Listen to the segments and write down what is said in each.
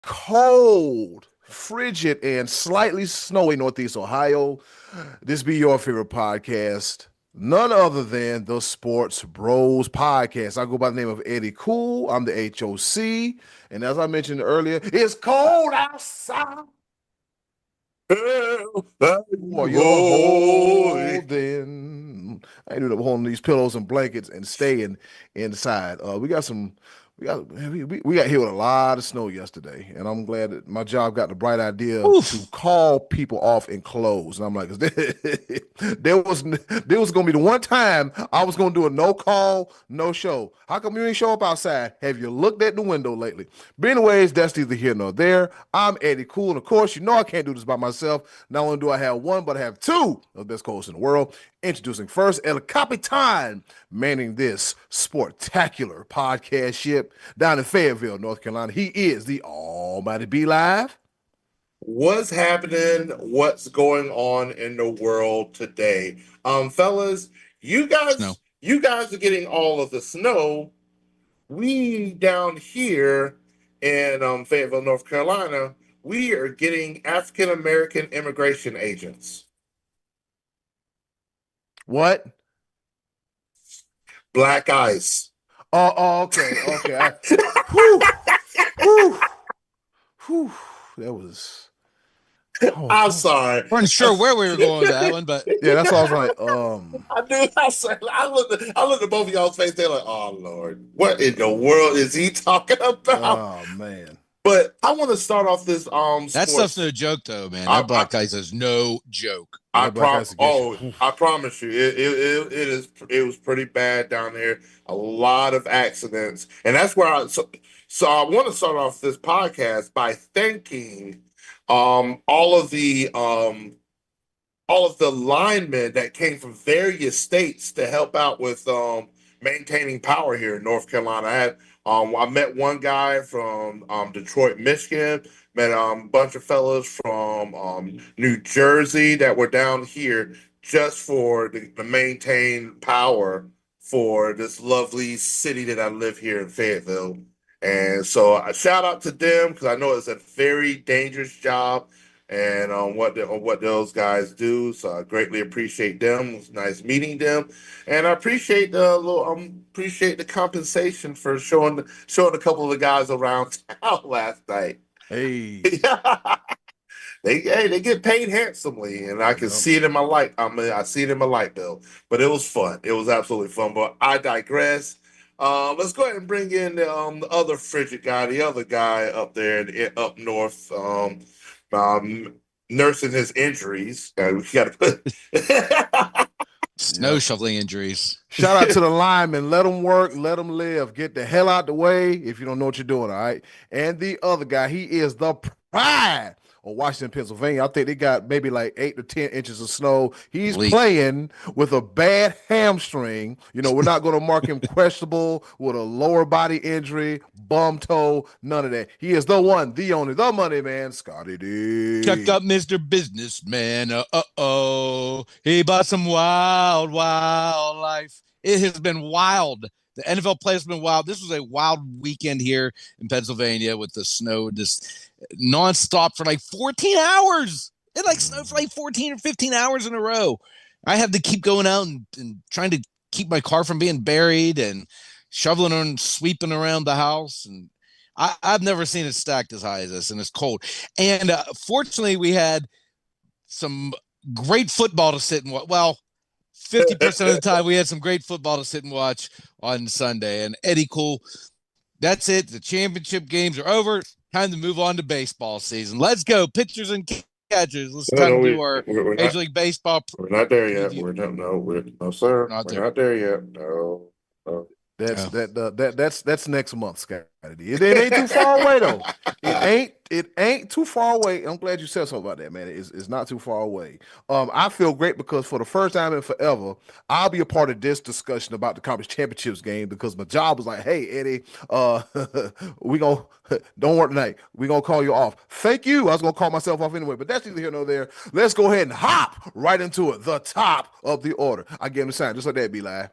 cold, frigid, and slightly snowy Northeast Ohio. This be your favorite podcast. None other than the Sports Bros podcast. I go by the name of Eddie Cool. I'm the HOC. And as I mentioned earlier, it's cold outside. Well, you're holding. I ended up holding these pillows and blankets and staying inside. We got hit with a lot of snow yesterday, and I'm glad that my job got the bright idea to Oof. call people off in clothes. And I'm like, there was gonna be the one time I was gonna do a no call, no show. How come you ain't show up outside? Have you looked at the window lately? But anyways, that's neither here nor there. I'm Eddie Cool, and of course, you know I can't do this by myself. Not only do I have one, but I have two of the best co-hosts in the world. Introducing first El Capitan, manning this sportacular podcast ship down in Fayetteville, North Carolina. He is the Almighty Be Live. What's happening? What's going on in the world today? Fellas, you guys, Snow. you guys are getting all of the snow. We down here in Fayetteville, North Carolina, we are getting African American immigration agents. What? Black ice. Okay. Whew, whew, whew. That was. I'm sorry. Weren't sure where we were going with that one, but Yeah, that's all I was like. I knew. I looked at both of y'all's face. They're like, "Oh Lord, what in the world is he talking about?" Oh man. But I want to start off this that sports. stuff's no joke, though, man. I- That black ice is no joke. I That black ice against you. I promise you, it was pretty bad down there. A lot of accidents, and that's where so I want to start off this podcast by thanking all of the linemen that came from various states to help out with maintaining power here in North Carolina. I met one guy from Detroit, Michigan. Met a bunch of fellas from New Jersey that were down here just for to maintain power for this lovely city that I live here in Fayetteville. And so I shout out to them because I know it's a very dangerous job and on what those guys do. So I greatly appreciate them. It was nice meeting them, and I appreciate appreciate the compensation for showing a couple of the guys around town last night. Hey. They get paid handsomely, and I can see it in my light. I see it in my light bill. But it was fun. It was absolutely fun. But I digress. Let's go ahead and bring in the other frigid guy, the other guy up there up north, nursing his injuries. We got to put. Snow shoveling injuries. Shout out to the linemen. Let them work. Let them live. Get the hell out the way if you don't know what you're doing, all right? And the other guy, he is the pride of Washington, Pennsylvania. I think they got maybe like 8 to 10 inches of snow. He's playing with a bad hamstring. You know, we're not going to mark him questionable with a lower body injury, bum toe, none of that. He is the one, the only, the money man, Scotty D. Check out Mr. Businessman. He bought some wildlife. It has been wild. The NFL play has been wild. This was a wild weekend here in Pennsylvania with the snow just nonstop for like 14 hours. It like snowed for like 14 or 15 hours in a row. I had to keep going out and trying to keep my car from being buried and shoveling and sweeping around the house. And I've never seen it stacked as high as this, and it's cold. And fortunately, we had some great football to sit and watch. Well, 50% of the time, we had some great football to sit and watch on Sunday. And Eddie Cool, that's it. The championship games are over. Time to move on to baseball season. Let's go. Pitchers and catchers. Let's do our Major League Baseball. We're not there yet. No, sir. We're not there yet. No. That's next month, Scotty. It ain't too far away though. It ain't too far away. I'm glad you said something about that, man. It's not too far away. I feel great because for the first time in forever, I'll be a part of this discussion about the conference championships game because my job was like, hey Eddie, we gonna don't work tonight. We gonna call you off. Thank you. I was gonna call myself off anyway, but that's neither here nor there. Let's go ahead and hop right into it. The top of the order. I gave him the sign just like that. Be live.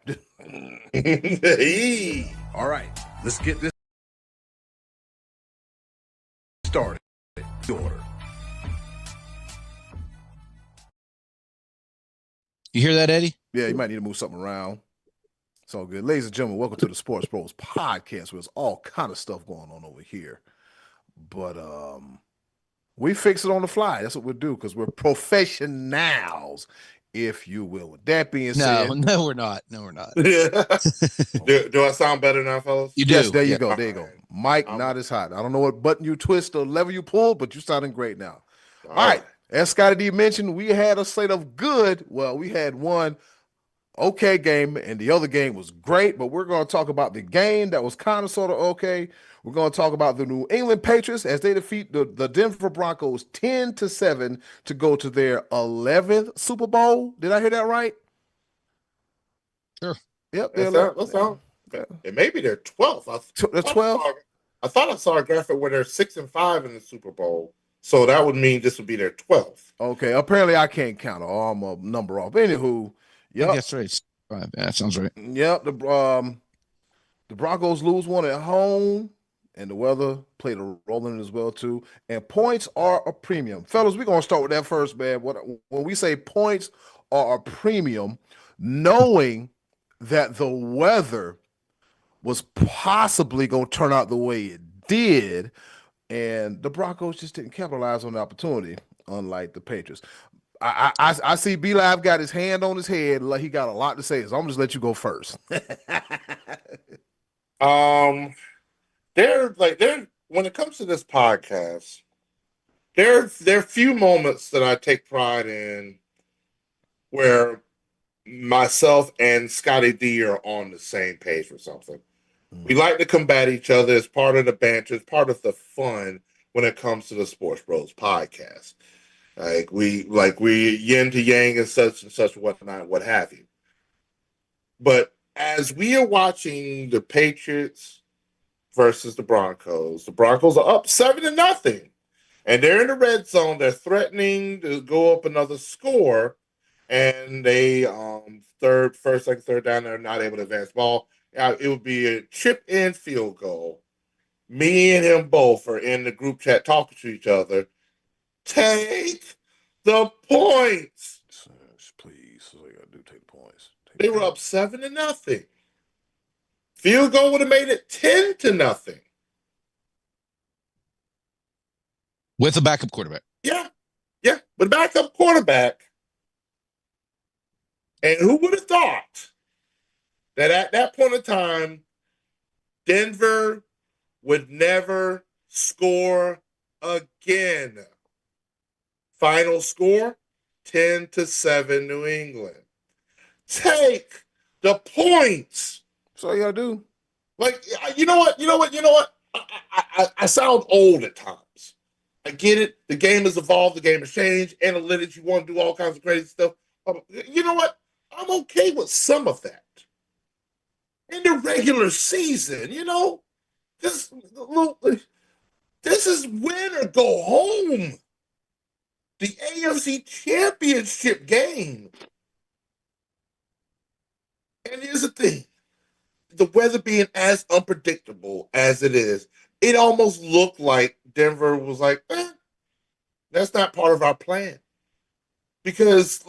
All right, let's get this started. The order. You hear that, Eddie? Yeah, you might need to move something around. It's all good. Ladies and gentlemen, welcome to the SportsBros podcast, where there's all kind of stuff going on over here. But we fix it on the fly. That's what we'll do because we're professionals, if you will. With that being said, No, we're not. No, we're not. do I sound better now, fellas? You do. Yes, there you Yeah. go. There you go. Mike, not as hot. I don't know what button you twist or lever you pull, but you're sounding great now. All right. As Scotty D mentioned, we had a slate of good. Well, we had one okay game, and the other game was great, but we're going to talk about the game that was kind of sort of okay. We're going to talk about the New England Patriots as they defeat the Denver Broncos 10-7 to go to their 11th Super Bowl. Did I hear that right? Sure. Yep. It may be their 12th. The 12th? I thought I saw a graphic where they're 6-5 in the Super Bowl. So that would mean this would be their 12th. Okay. Apparently, I can't count I'm a number off. Anywho, yep. That's right. Yeah, that sounds right. Yep. The Broncos lose one at home, and the weather played a role in it as well, too. And points are a premium. Fellas, we're going to start with that first, man. When we say points are a premium, knowing that the weather was possibly going to turn out the way it did, and the Broncos just didn't capitalize on the opportunity, unlike the Patriots. I see B Live got his hand on his head, like he got a lot to say, so I'm just let you go first. When it comes to this podcast, there are few moments that I take pride in where myself and Scotty D are on the same page for something. We like to combat each other as part of the banter, as part of the fun when it comes to the Sports Bros podcast. Like we yin to yang and such whatnot, what have you. But as we are watching the Patriots versus the Broncos are up 7-0. And they're in the red zone. They're threatening to go up another score. And they first, second, third down, they're not able to advance ball. It would be a chip-in field goal. Me and him both are in the group chat talking to each other. Take the points. Please. So you gotta do take the points. They were up 7-0. Field goal would have made it 10-0. With a backup quarterback. Yeah. With a backup quarterback. And who would have thought that at that point in time, Denver would never score again. Final score, 10-7 New England. Take the points. That's all you gotta do. Like, you know what? I sound old at times. I get it. The game has evolved. The game has changed. Analytics, you want to do all kinds of crazy stuff. You know what? I'm okay with some of that. In the regular season, this is win or go home. The AFC Championship game. And here's the thing. The weather being as unpredictable as it is, it almost looked like Denver was like, that's not part of our plan. Because,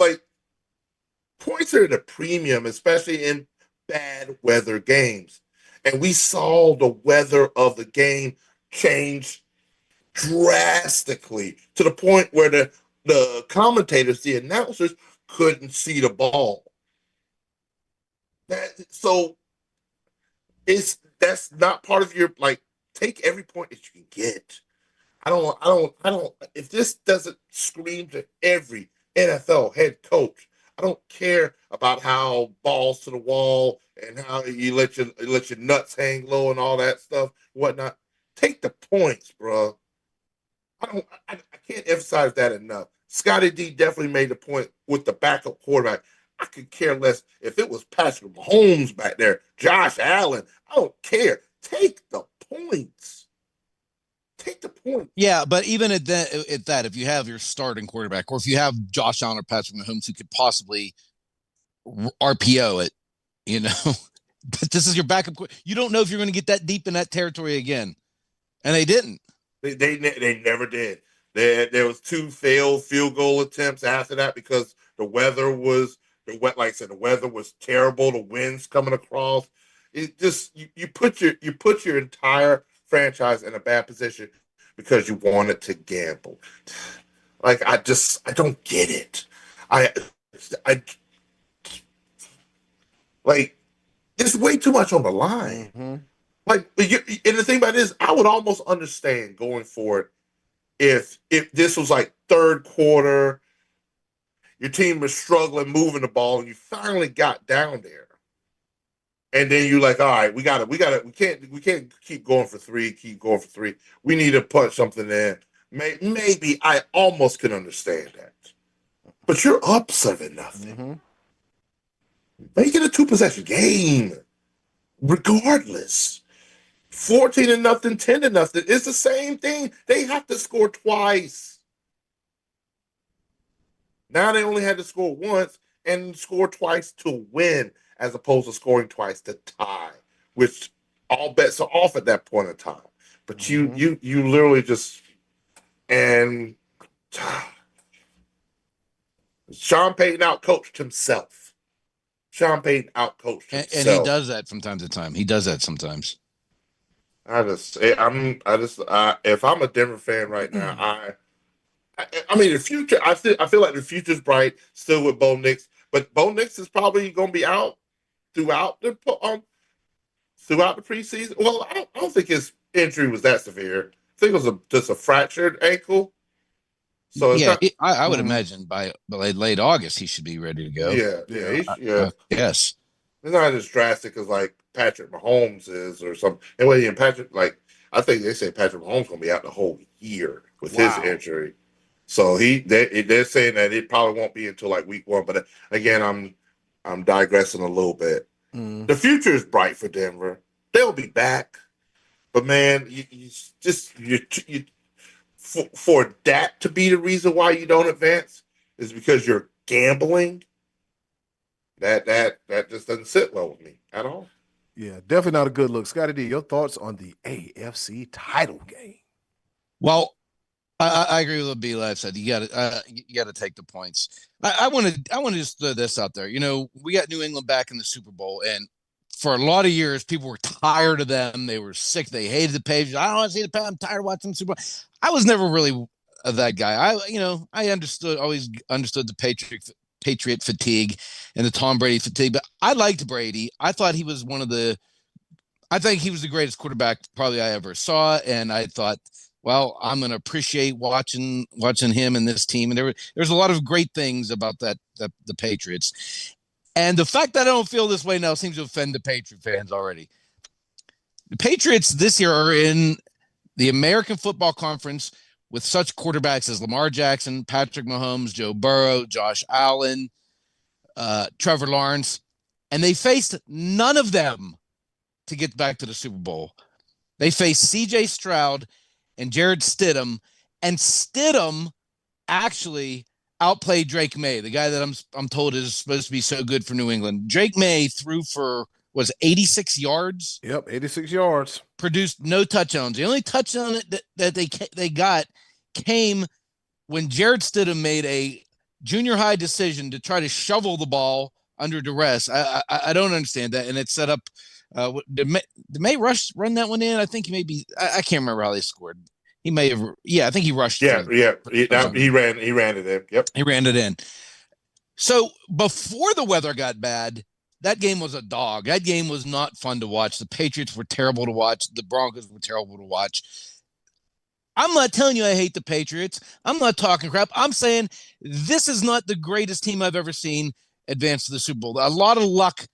points are at a premium, especially in bad weather games. And we saw the weather of the game change drastically to the point where the commentators, the announcers, couldn't see the ball. So that's not part of your, take every point that you can get. I don't, if this doesn't scream to every NFL head coach, I don't care about how balls to the wall and how you let your nuts hang low and all that stuff, whatnot. Take the points, bro. I can't emphasize that enough. Scotty D definitely made the point with the backup quarterback. I could care less if it was Patrick Mahomes back there, Josh Allen. I don't care. Take the points. Take the point. Yeah, but even at that, if you have your starting quarterback, or if you have Josh Allen or Patrick Mahomes who could possibly RPO it, but this is your backup. You don't know if you're going to get that deep in that territory again, and they didn't. They never did. There was 2 failed field goal attempts after that because the weather was like I said, the weather was terrible. The winds coming across. It just you put your entire franchise in a bad position because you wanted to gamble. Like I don't get it. I like there's way too much on the line. Mm-hmm. Like, and the thing about it is, I would almost understand going for it if this was like third quarter, your team was struggling moving the ball, and you finally got down there, and then you're like, all right, we can't keep going for three. We need to put something in. Maybe I almost can understand that, but you're up 7-0. Mm-hmm. Make it a 2-possession game, regardless. 14-0, 10-0. It's the same thing. They have to score twice. Now they only had to score once and score twice to win, as opposed to scoring twice to tie, which all bets are off at that point in time. But Mm-hmm. you literally just and Sean Payton outcoached himself. Sean Payton outcoached himself, and he does that from time to time. He does that sometimes. If I'm a Denver fan right now, I mean the future. I feel like the future's bright still with Bo Nix, but Bo Nix is probably going to be out throughout the preseason. Well, I don't think his injury was that severe. I think it was just a fractured ankle. So it's Yeah, not. I would imagine by late August he should be ready to go. Yeah. Yes. It's not as drastic as like Patrick Mahomes is or something. Anyway, and Patrick, like I think they say Patrick Mahomes gonna be out the whole year with his injury. So they're saying that it probably won't be until like week 1. But again, I'm digressing a little bit. The future is bright for Denver. They'll be back. But man, for that to be the reason why you don't advance is because you're gambling. That just doesn't sit well with me at all. Yeah, definitely not a good look. Scotty D, your thoughts on the AFC title game? Well, I agree with what B-Lad said. You got to take the points. I want to just throw this out there. You know, we got New England back in the Super Bowl, and for a lot of years, people were tired of them. They were sick. They hated the Patriots. I don't want to see the Patriots. I'm tired of watching the Super Bowl. I was never really that guy. I always understood the Patriot fatigue and the Tom Brady fatigue, but I liked Brady. I think he was the greatest quarterback probably I ever saw, and I thought, well, I'm going to appreciate watching him and this team. And there's a lot of great things about the Patriots. And the fact that I don't feel this way now seems to offend the Patriot fans already. The Patriots this year are in the American Football Conference with such quarterbacks as Lamar Jackson, Patrick Mahomes, Joe Burrow, Josh Allen, Trevor Lawrence, and they faced none of them to get back to the Super Bowl. They faced C.J. Stroud and Jared Stidham, and Stidham actually outplayed Drake May, the guy that I'm told is supposed to be so good for New England. Drake May threw for 86 yards. Yep, 86 yards. Produced no touchdowns. The only touchdown that they got came when Jared Stidham made a junior high decision to try to shovel the ball under duress. I don't understand that, and it set up. Did May run that one in? I think he may be. I can't remember how they scored. He may have. Yeah, I think he rushed. He ran it in. Yep, he ran it in. So before the weather got bad, that game was a dog. That game was not fun to watch. The Patriots were terrible to watch. The Broncos were terrible to watch. I'm not telling you I hate the Patriots. I'm not talking crap. I'm saying this is not the greatest team I've ever seen advance to the Super Bowl. A lot of luck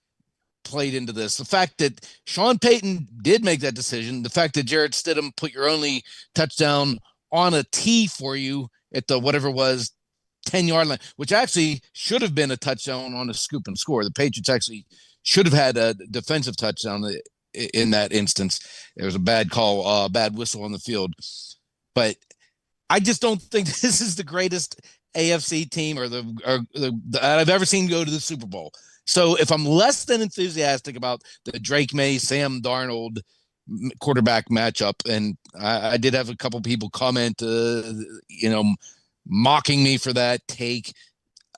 played into this. The fact that Sean Payton did make that decision, the fact that Jared Stidham put your only touchdown on a tee for you at the whatever it was 10-yard line, which actually should have been a touchdown on a scoop and score. The Patriots actually should have had a defensive touchdown in that instance. There was a bad call, bad whistle on the field. But I just don't think this is the greatest AFC team or that I've ever seen go to the Super Bowl. So if I'm less than enthusiastic about the Drake May, Sam Darnold quarterback matchup, and I did have a couple people comment, mocking me for that take.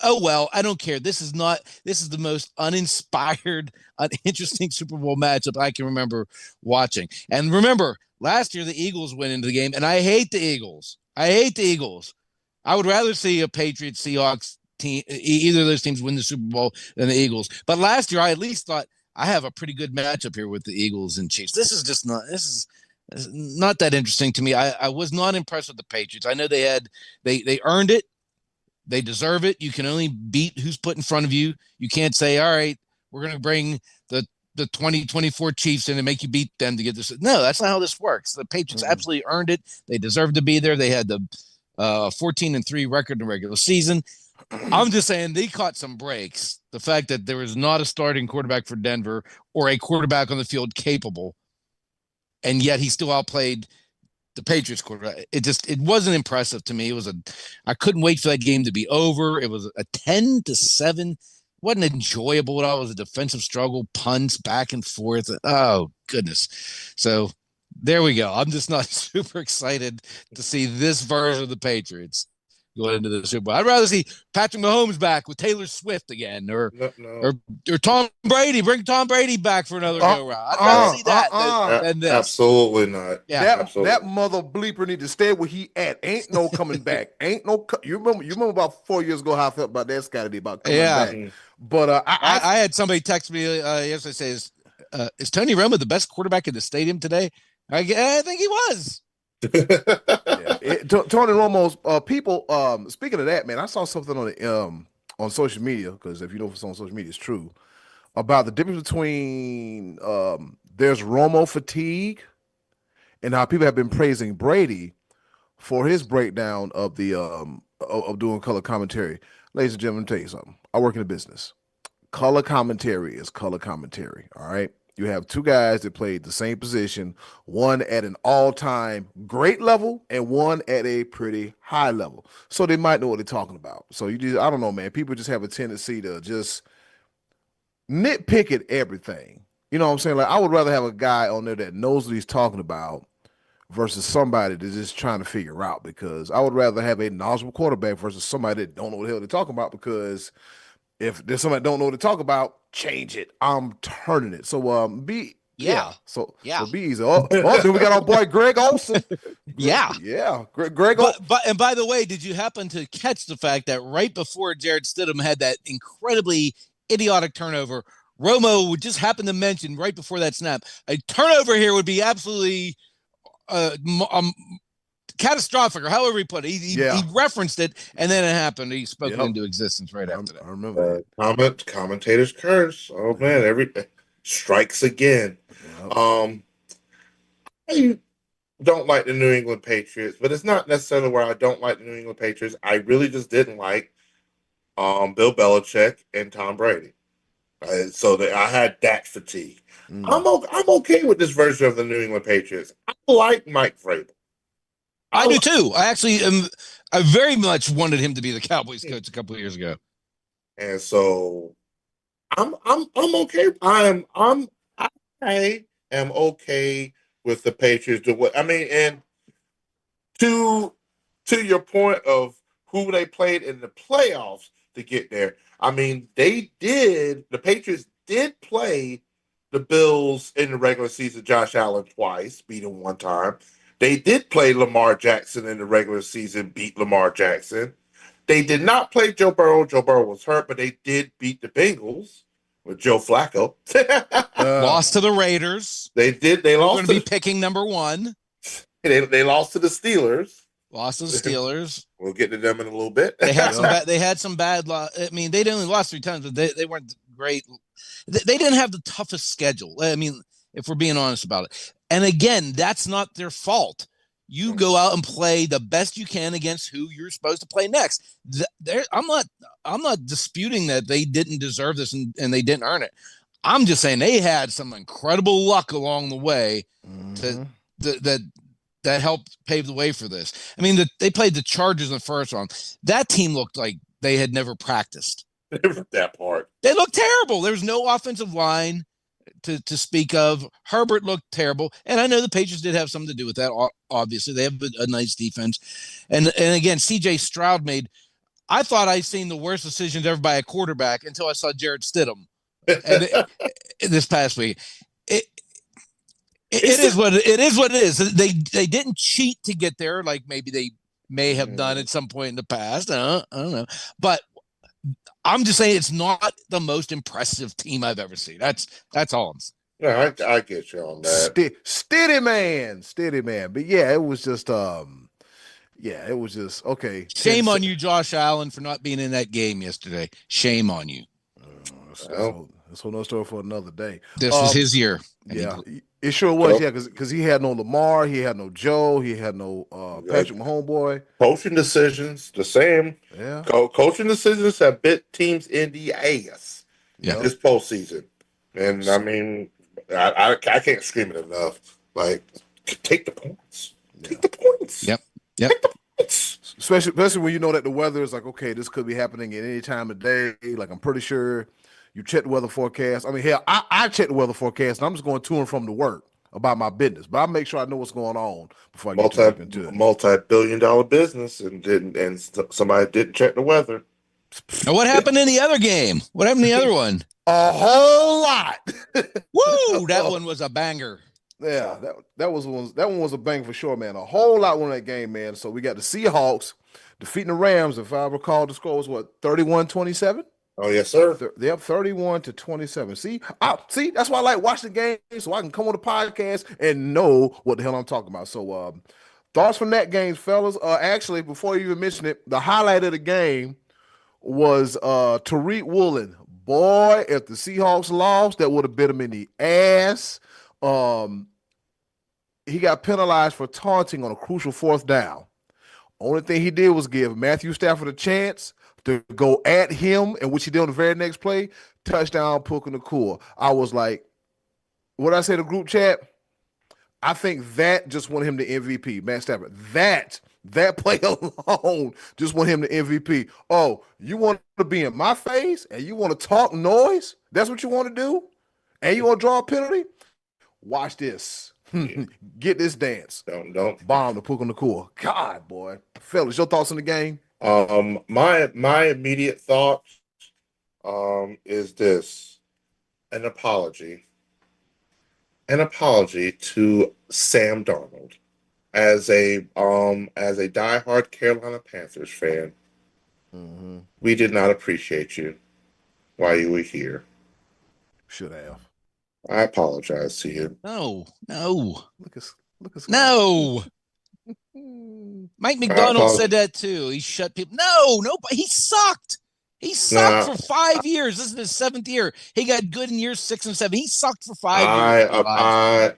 Oh, well, I don't care. This is the most uninspired, uninteresting Super Bowl matchup I can remember watching. And remember, last year the Eagles went into the game, and I hate the Eagles. I would rather see a Patriots Seahawks team, either of those teams win the Super Bowl than the Eagles. But last year I at least thought I have a pretty good matchup here with the Eagles and Chiefs. This is not that interesting to me. I was not impressed with the Patriots. I know they earned it. They deserve it. You can only beat who's put in front of you. You can't say, all right, we're going to bring the 2024 Chiefs in and make you beat them to get this. No, that's not how this works. The Patriots absolutely earned it. They deserve to be there. They had the 14-3 record in the regular season. I'm just saying they caught some breaks. The fact that there was not a starting quarterback for Denver or a quarterback on the field capable, and yet he still outplayed the Patriots quarterback. It wasn't impressive to me. I couldn't wait for that game to be over. It was a 10-7. Wasn't enjoyable at all. It was a defensive struggle, punts back and forth. Oh goodness. So there we go. I'm just not super excited to see this version of the Patriots going into the Super Bowl. I'd rather see Patrick Mahomes back with Taylor Swift again, or Tom Brady. Bring Tom Brady back for another go round. I'd rather see that than this. Absolutely not. Yeah, that mother bleeper need to stay where he at. Ain't no coming back. Ain't no. You remember about 4 years ago how I felt about that Scotty about coming back. But I had somebody text me yesterday say, "Is Tony Romo the best quarterback in the stadium today?" I think he was. Tony Romo's people. Speaking of that, man, I saw something on social media, because if you know what's on social media, it's true, about the difference between there's Romo fatigue and how people have been praising Brady for his breakdown of the of doing color commentary. Ladies and gentlemen, let me tell you something. I work in a business. Color commentary is color commentary. All right. You have two guys that played the same position, one at an all-time great level and one at a pretty high level. So they might know what they're talking about. So I don't know, man. People just have a tendency to just nitpick at everything. You know what I'm saying? Like, I would rather have a guy on there that knows what he's talking about versus somebody that's just trying to figure out, because I would rather have a knowledgeable quarterback versus somebody that don't know what the hell they're talking about, because if there's somebody that don't know what to talk about, change it. I'm turning it. So be easy. Oh, then we got our boy Greg Olson. Greg. But and by the way, did you happen to catch the fact that right before Jared Stidham had that incredibly idiotic turnover, Romo would just happen to mention right before that snap, a turnover here would be absolutely catastrophic, or however he put it. He referenced it, and then it happened. He spoke it into existence right after that. I remember that. Commentators curse. Oh man, everything strikes again. I don't like the New England Patriots, but it's not necessarily where I don't like the New England Patriots. I really just didn't like Bill Belichick and Tom Brady. So I had that fatigue. I'm okay with this version of the New England Patriots. I like Mike Vrabel. I do too. I very much wanted him to be the Cowboys coach a couple of years ago, and so I'm okay. I am okay with the Patriots do what I mean. And to your point of who they played in the playoffs to get there, I mean the Patriots did play the Bills in the regular season. Josh Allen twice, beat him one time. They did play Lamar Jackson in the regular season, beat Lamar Jackson. They did not play Joe Burrow. Joe Burrow was hurt, but they did beat the Bengals with Joe Flacco. Lost to the Raiders. They did. They lost. Going to be picking number one. They lost to the Steelers. Lost to the Steelers. We'll get to them in a little bit. They had some bad. I mean, they only lost 3 times, but they weren't great. They didn't have the toughest schedule. I mean, if we're being honest about it. And again, that's not their fault. You go out and play the best you can against who you're supposed to play next. I'm not disputing that they didn't deserve this and they didn't earn it. I'm just saying they had some incredible luck along the way that helped pave the way for this. I mean, they played the Chargers in the first round. That team looked like they had never practiced. That part. They looked terrible. There was no offensive line. to speak of. Herbert looked terrible, and I know the Patriots did have something to do with that. Obviously, they have a nice defense, and again, C.J. Stroud made. I thought I'd seen the worst decisions ever by a quarterback until I saw Jared Stidham, and this past week. It is what it is. They didn't cheat to get there, like maybe they may have done at some point in the past. I don't know, but I'm just saying it's not the most impressive team I've ever seen. That's all I'm saying. Yeah, I get you on that. Steady man. But yeah, it was just it was just okay. Shame on you, Josh Allen, for not being in that game yesterday. Shame on you. That's a whole nother story for another day. This was his year. Yeah, it sure was. Yeah, because he had no Lamar, he had no Joe, he had no Patrick Mahomes. Coaching decisions, the same. Yeah, coaching decisions have bit teams in the ass this postseason, and I mean, I can't scream it enough. Like, take the points. Take the points. Yep. Take the points. Especially when you know that the weather is like, okay, this could be happening at any time of day. Like, I'm pretty sure. You check the weather forecast. I mean, hell, I check the weather forecast, and I'm just going to and from to work about my business. But I make sure I know what's going on before I get too deep into it. Multi-billion-dollar business, and somebody didn't check the weather. Now, what happened in the other game? What happened in the other one? A whole lot. Woo! That one was a banger. Yeah, that one was a bang for sure, man. A whole lot won that game, man. So we got the Seahawks defeating the Rams. If I recall, the score was what, 31-27? Oh, yes, sir. They're up 31-27. See, that's why I like watching the game, so I can come on the podcast and know what the hell I'm talking about. So, thoughts from that game, fellas. Actually, before you even mention it, the highlight of the game was Tariq Woolen. Boy, if the Seahawks lost, that would have bit him in the ass. He got penalized for taunting on a crucial fourth down. Only thing he did was give Matthew Stafford a chance to go at him, and which he did on the very next play, touchdown, Puka Nacua. I was like, what I say to group chat? I think that just won him the MVP, Matt Stafford. That play alone just won him the MVP. Oh, you want to be in my face and you want to talk noise? That's what you want to do? And you want to draw a penalty? Watch this. Get this dance. Don't bomb the Puka Nacua. God, boy. Fellas, your thoughts on the game? My immediate thought is this: an apology to Sam Darnold as a diehard Carolina Panthers fan. Mm-hmm. We did not appreciate you while you were here. Should have. I apologize to you. No. Look at no. Mike McDonald said that too. He shut people. No, he sucked. He sucked for 5 years. This is his 7th year. He got good in years 6 and 7. He sucked for 5 years.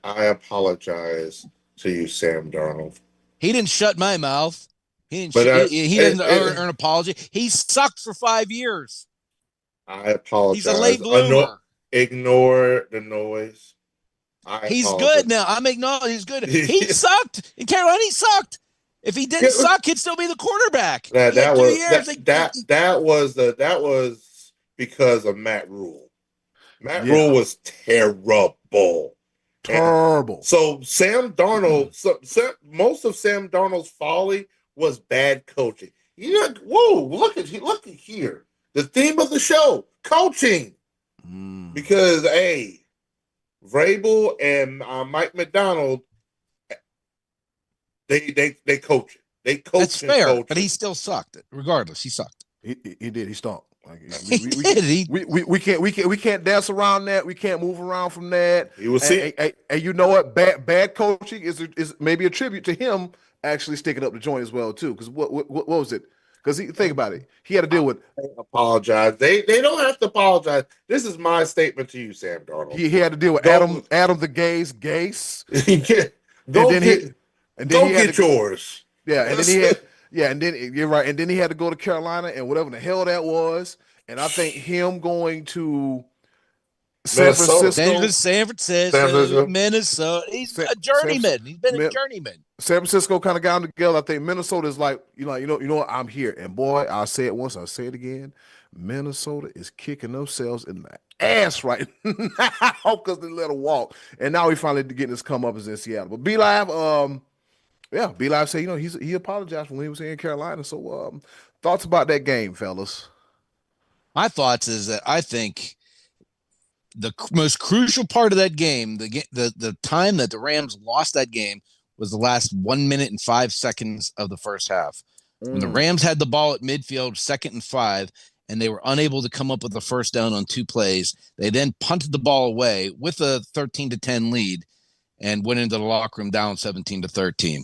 I apologize to you, Sam Darnold. He didn't shut my mouth. He didn't earn an apology. He sucked for 5 years. I apologize. He's a late bloomer. Ignore the noise. He's good now. I'm acknowledging he's good. He sucked in Carolina. He sucked. If he didn't suck, he'd still be the quarterback. That was because of Matt Rule. Matt Rule was terrible. So Sam Darnold, most of Sam Darnold's folly was bad coaching. Look at here. The theme of the show, coaching. Because Vrabel and Mike McDonald, they coach it. They coach. That's fair, but he still sucked. Regardless, he sucked. He did. He stunk. We can't dance around that. We can't move around from that. You will see. And you know what? Bad coaching is maybe a tribute to him actually sticking up the joint as well too. Because what was it? Because think about it. He had to deal with. Apologize. They don't have to apologize. This is my statement to you, Sam Darnold. He had to deal with Adam the Gase. Don't get yours. Yeah, and then he had. Yeah, and then you're right. And then he had to go to Carolina and whatever the hell that was. And I think him going to San Minnesota. Francisco. San San Francisco, Francisco. Minnesota. He's San, a San, journeyman. He's been a Man, journeyman. San Francisco kind of got them together. I think Minnesota is like, you know what? I'm here. And boy, I say it once, I'll say it again. Minnesota is kicking themselves in the ass right now because they let them walk. And now we finally getting this come up as in Seattle. But B Live, yeah, B Live said, he apologized when he was here in Carolina. So thoughts about that game, fellas. My thoughts is that I think the most crucial part of that game, the time that the Rams lost that game was the last 1 minute and 5 seconds of the first half. When the Rams had the ball at midfield, 2nd and 5, and they were unable to come up with a first down on 2 plays, they then punted the ball away with a 13-10 lead and went into the locker room down 17-13.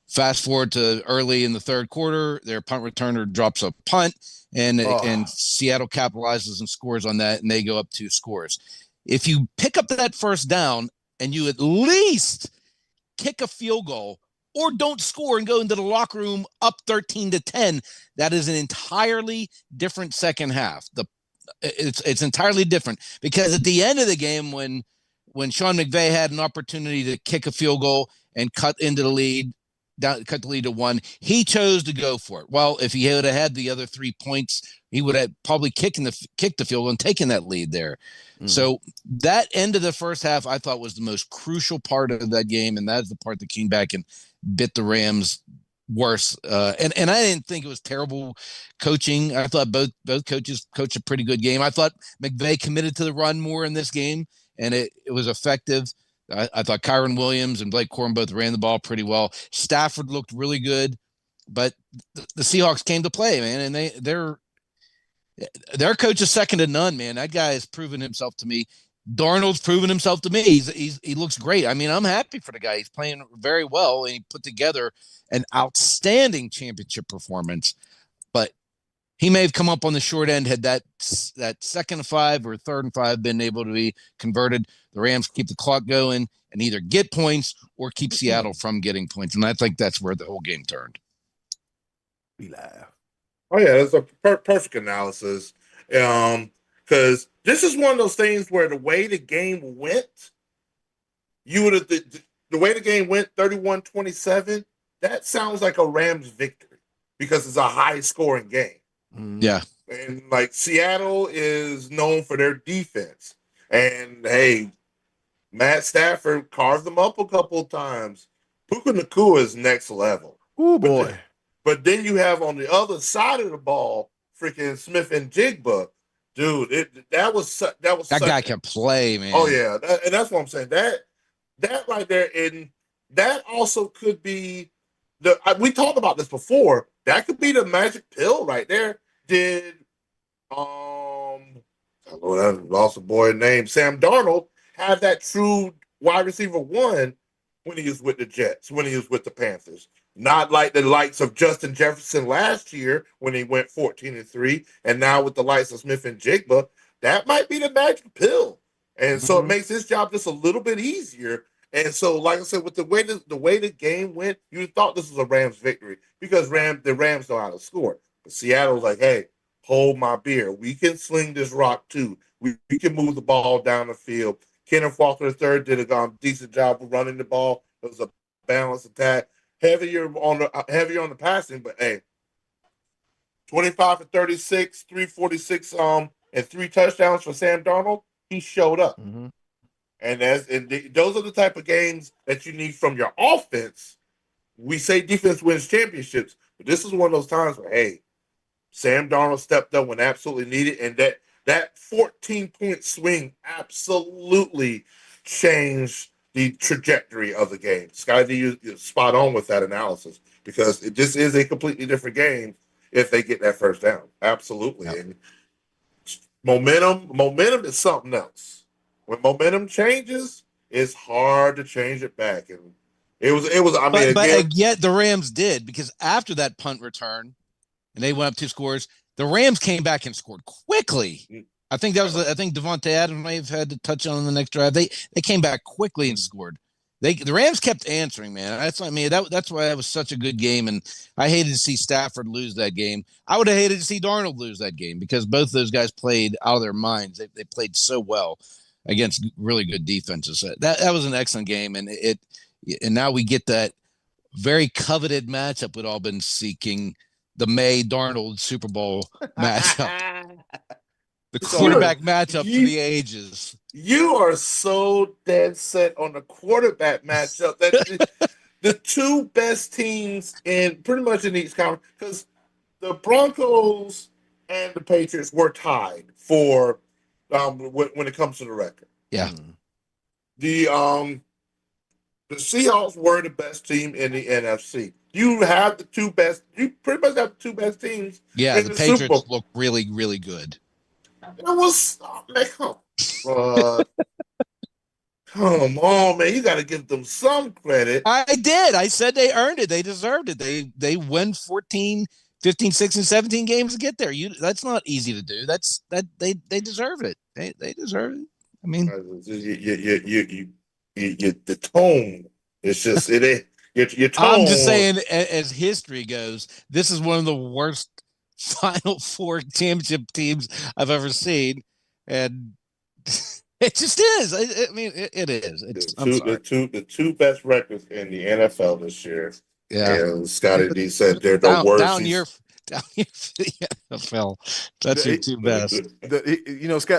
Fast forward to early in the third quarter, their punt returner drops a punt, and Seattle capitalizes and scores on that, and they go up 2 scores. If you pick up that first down and you at least kick a field goal or don't score and go into the locker room up 13-10, that is an entirely different second half. It's entirely different because at the end of the game, when Sean McVay had an opportunity to kick a field goal and cut into the lead, cut the lead to 1, he chose to go for it. Well, if he would have had the other 3 points, he would have probably kicked the field goal and taken that lead there. So that end of the first half, I thought, was the most crucial part of that game, and that's the part that came back and bit the Rams worse. And I didn't think it was terrible coaching. I thought both coaches coached a pretty good game. I thought McVay committed to the run more in this game, and it was effective. I thought Kyron Williams and Blake Corum both ran the ball pretty well. Stafford looked really good, but the Seahawks came to play, man, and their coach is second to none, man. That guy has proven himself to me. Darnold's proven himself to me. He looks great. I mean, I'm happy for the guy. He's playing very well, and he put together an outstanding championship performance. But he may have come up on the short end had that 2nd and 5 or 3rd and 5 been able to be converted. The Rams keep the clock going and either get points or keep Seattle from getting points. And I think that's where the whole game turned. Be live. Oh yeah, that's a perfect analysis. Because this is one of those things where the way the game went, you would have the way the game went 31-27. That sounds like a Rams victory because it's a high scoring game. Yeah. And like Seattle is known for their defense. And hey, Matt Stafford carved them up a couple of times. Puka Nacua is next level. Oh boy. But then you have on the other side of the ball, freaking Smith and Jigba. Dude, that guy can play, man. Oh yeah. And that's what I'm saying. That right there, and that also could be we talked about this before. That could be the magic pill right there. Did I lost a boy named Sam Darnold have that true wide receiver 1 when he was with the Jets, when he was with the Panthers? Not like the likes of Justin Jefferson last year when he went 14-3, and now with the likes of Smith and Jigba, that might be the magic pill. And so it makes his job just a little bit easier. And so, like I said, with the way the game went, you thought this was a Rams victory because the Rams know how to score. But Seattle's like, hey, hold my beer. We can sling this rock too. We can move the ball down the field. Kenneth Walker III did a decent job of running the ball. It was a balanced attack, heavier on the passing. But hey, 25-36, 346, and 3 touchdowns for Sam Darnold. He showed up. And those are the type of games that you need from your offense. We say defense wins championships, but this is one of those times where, hey, Sam Darnold stepped up when absolutely needed, and that 14-point swing absolutely changed the trajectory of the game. Sky D, you're spot on with that analysis because it just is a completely different game if they get that first down. Absolutely. Yep. And momentum is something else. When momentum changes, it's hard to change it back. And it was. I mean, but yet the Rams did, because after that punt return, and they went up 2 scores, the Rams came back and scored quickly. I think Devontae Adams may have had to touch on the next drive. They came back quickly and scored. The Rams kept answering, man. That's why that was such a good game, and I hated to see Stafford lose that game. I would have hated to see Darnold lose that game because both those guys played out of their minds. They played so well against really good defenses. That was an excellent game, and now we get that very coveted matchup we'd all been seeking, the May Darnold Super Bowl matchup, the quarterback matchup for the ages. You are so dead set on the quarterback matchup that the two best teams in pretty much in each conference, because the Broncos and the Patriots were tied for when it comes to the record. Yeah. The Seahawks were the best team in the NFC. You have the two best. You pretty much have the two best teams. Yeah, in the Super Patriots Bowl. look really, really good. It was come on, man! You got to give them some credit. I did. I said they earned it. They deserved it. They win 14, 15, 16, 17 games to get there. That's not easy to do. They deserve it. They deserve it. I mean, the tone. It's just it. Your tone. I'm just saying, as history goes, this is one of the worst Final Four championship teams I've ever seen, and it just is. I mean, it is. The two best records in the NFL this year. Yeah, and Scotty D said they're the worst. Down here for the NFL. That's your two best.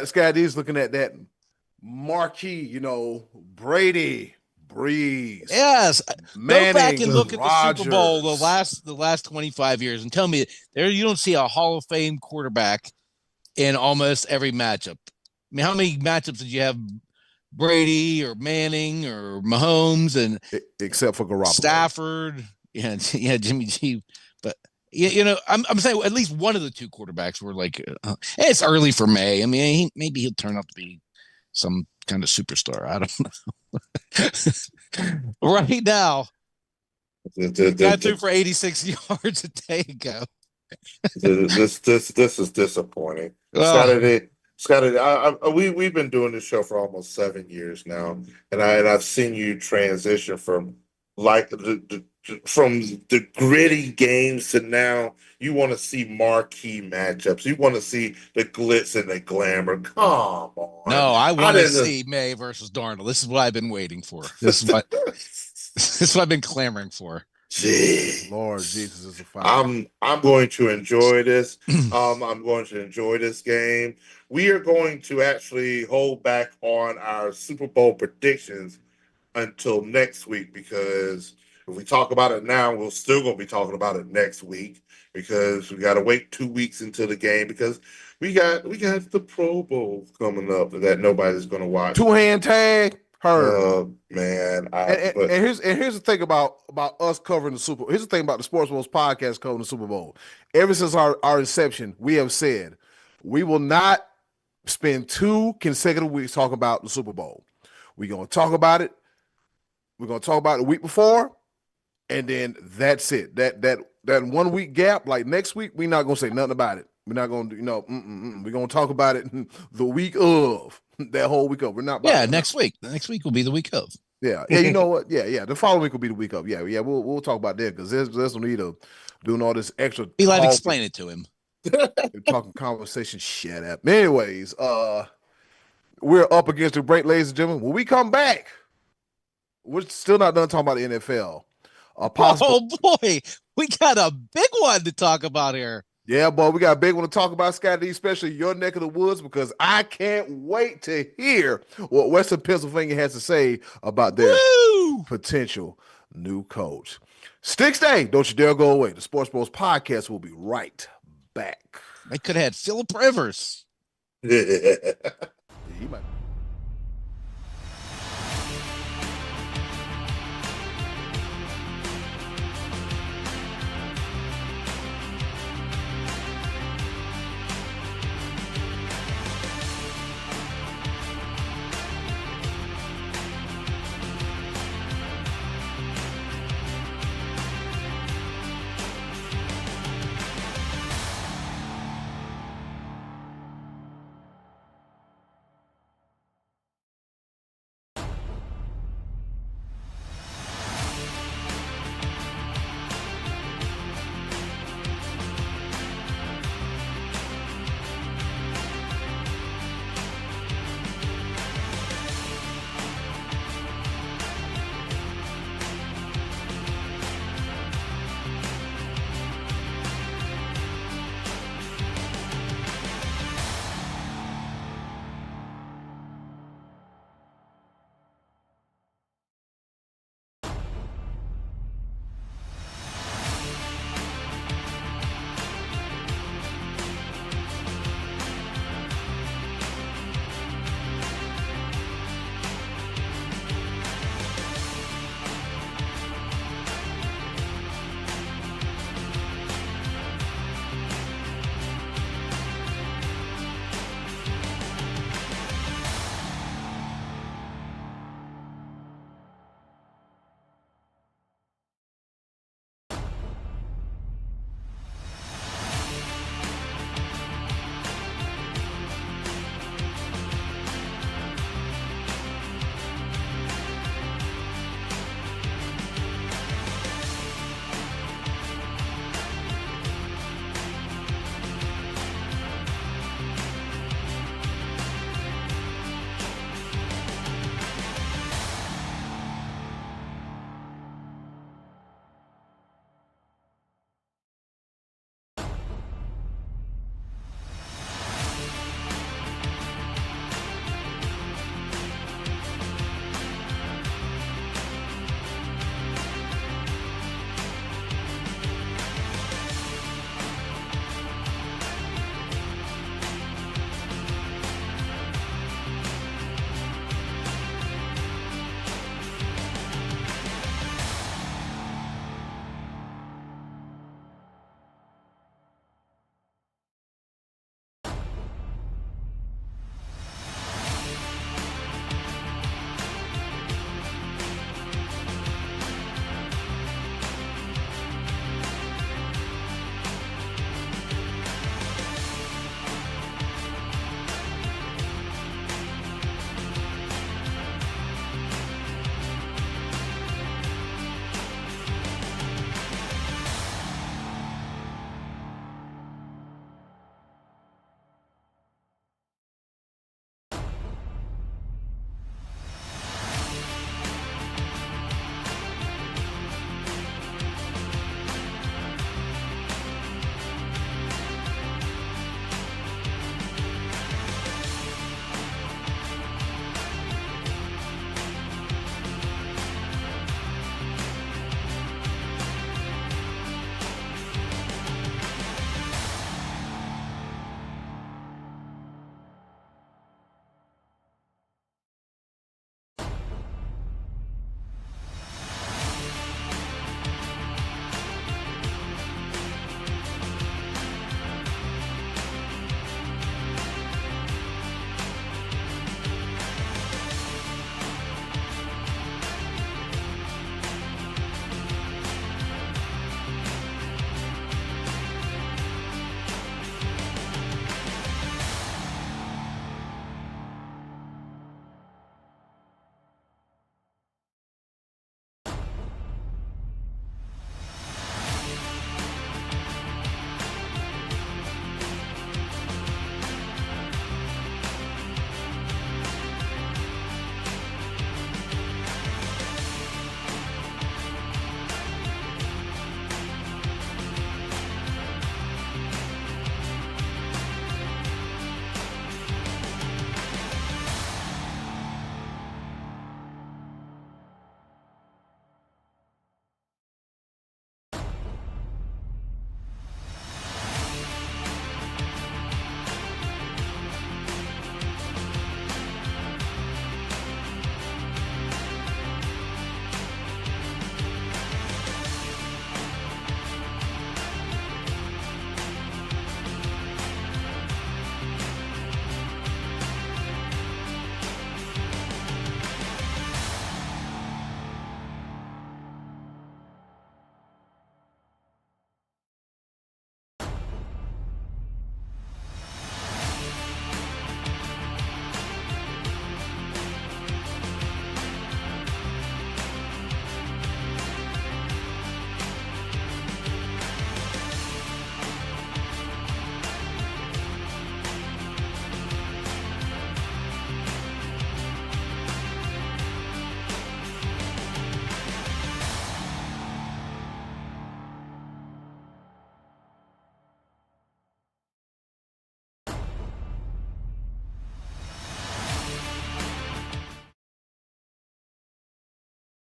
Scotty D is looking at that marquee. Brady. Breeze. Yes. Manning, go back and look at Rodgers. The Super Bowl the last 25 years and tell me there you don't see a Hall of Fame quarterback in almost every matchup. I mean, how many matchups did you have Brady or Manning or Mahomes and except for Garoppolo. Stafford? Yeah, Jimmy G. But I'm saying at least one of the two quarterbacks were like it's early for May. I mean, maybe he'll turn out to be some kind of superstar. I don't know. Right now, got through for 86 yards a day ago. This is disappointing. Scotty, we've been doing this show for almost 7 years now, and I've seen you transition from from the gritty games to now you want to see marquee matchups. You want to see the glitz and the glamour. Come on. No, I want to see May versus Darnold. This is what I've been waiting for. This is what I've been clamoring for. Gee. Lord Jesus is a fire. I'm going to enjoy this. I'm going to enjoy this game. We are going to actually hold back on our Super Bowl predictions until next week, because if we talk about it now, we're still going to be talking about it next week, because we got to wait 2 weeks into the game, because we got the Pro Bowl coming up that nobody's going to watch. Two-hand tag. Man. And here's the thing about us covering the Super Bowl. Here's the thing about the SportsBros podcast covering the Super Bowl. Ever since our inception, we have said we will not spend 2 consecutive weeks talking about the Super Bowl. We're going to talk about it. We're going to talk about it the week before, and then that's it. That 1 week gap, like next week, we're not going to say nothing about it. We're not going to, we're going to talk about it the week of, that whole week of. We're not. Next week. The next week will be the week of. Yeah. You know what? Yeah. The following week will be the week of. Yeah. We'll talk about that, because there's no need of doing all this extra. Eli, explain it to him. Talking conversation. Shut up. Anyways, we're up against the break, ladies and gentlemen. When we come back, we're still not done talking about the NFL. Oh boy, we got a big one to talk about here. Yeah, boy, we got a big one to talk about, Scotty, especially your neck of the woods, because I can't wait to hear what Western Pennsylvania has to say about their potential new coach. Stick stay. Don't you dare go away. The SportsBros podcast will be right back. They could have had Philip Rivers. He might.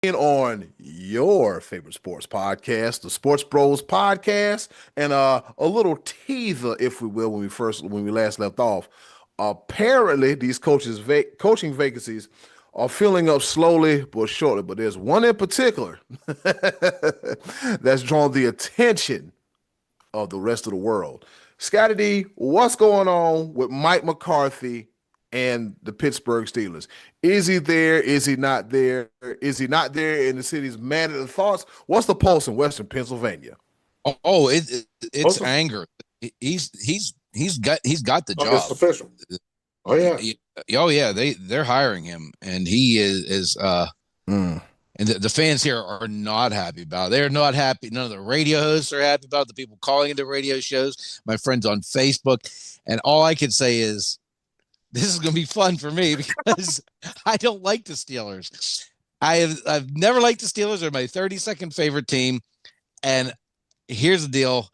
on your favorite sports podcast, the Sports Bros podcast, and a little teaser, if we will, when we last left off. Apparently, these coaching vacancies are filling up slowly but surely. But there's one in particular that's drawn the attention of the rest of the world. Scotty D, what's going on with Mike McCarthy and the Pittsburgh Steelers? Is he there? Is he not there? Is he not there in the city's man of the thoughts? What's the pulse in Western Pennsylvania? It's anger. He's got the job. It's official. Oh yeah. They're hiring him, and he is and the fans here are not happy about it. They're not happy. None of the radio hosts are happy about it. The people calling into radio shows, my friends on Facebook. And all I can say is this is going to be fun for me because I don't like the Steelers. I've never liked the Steelers. They're my 32nd favorite team. And here's the deal.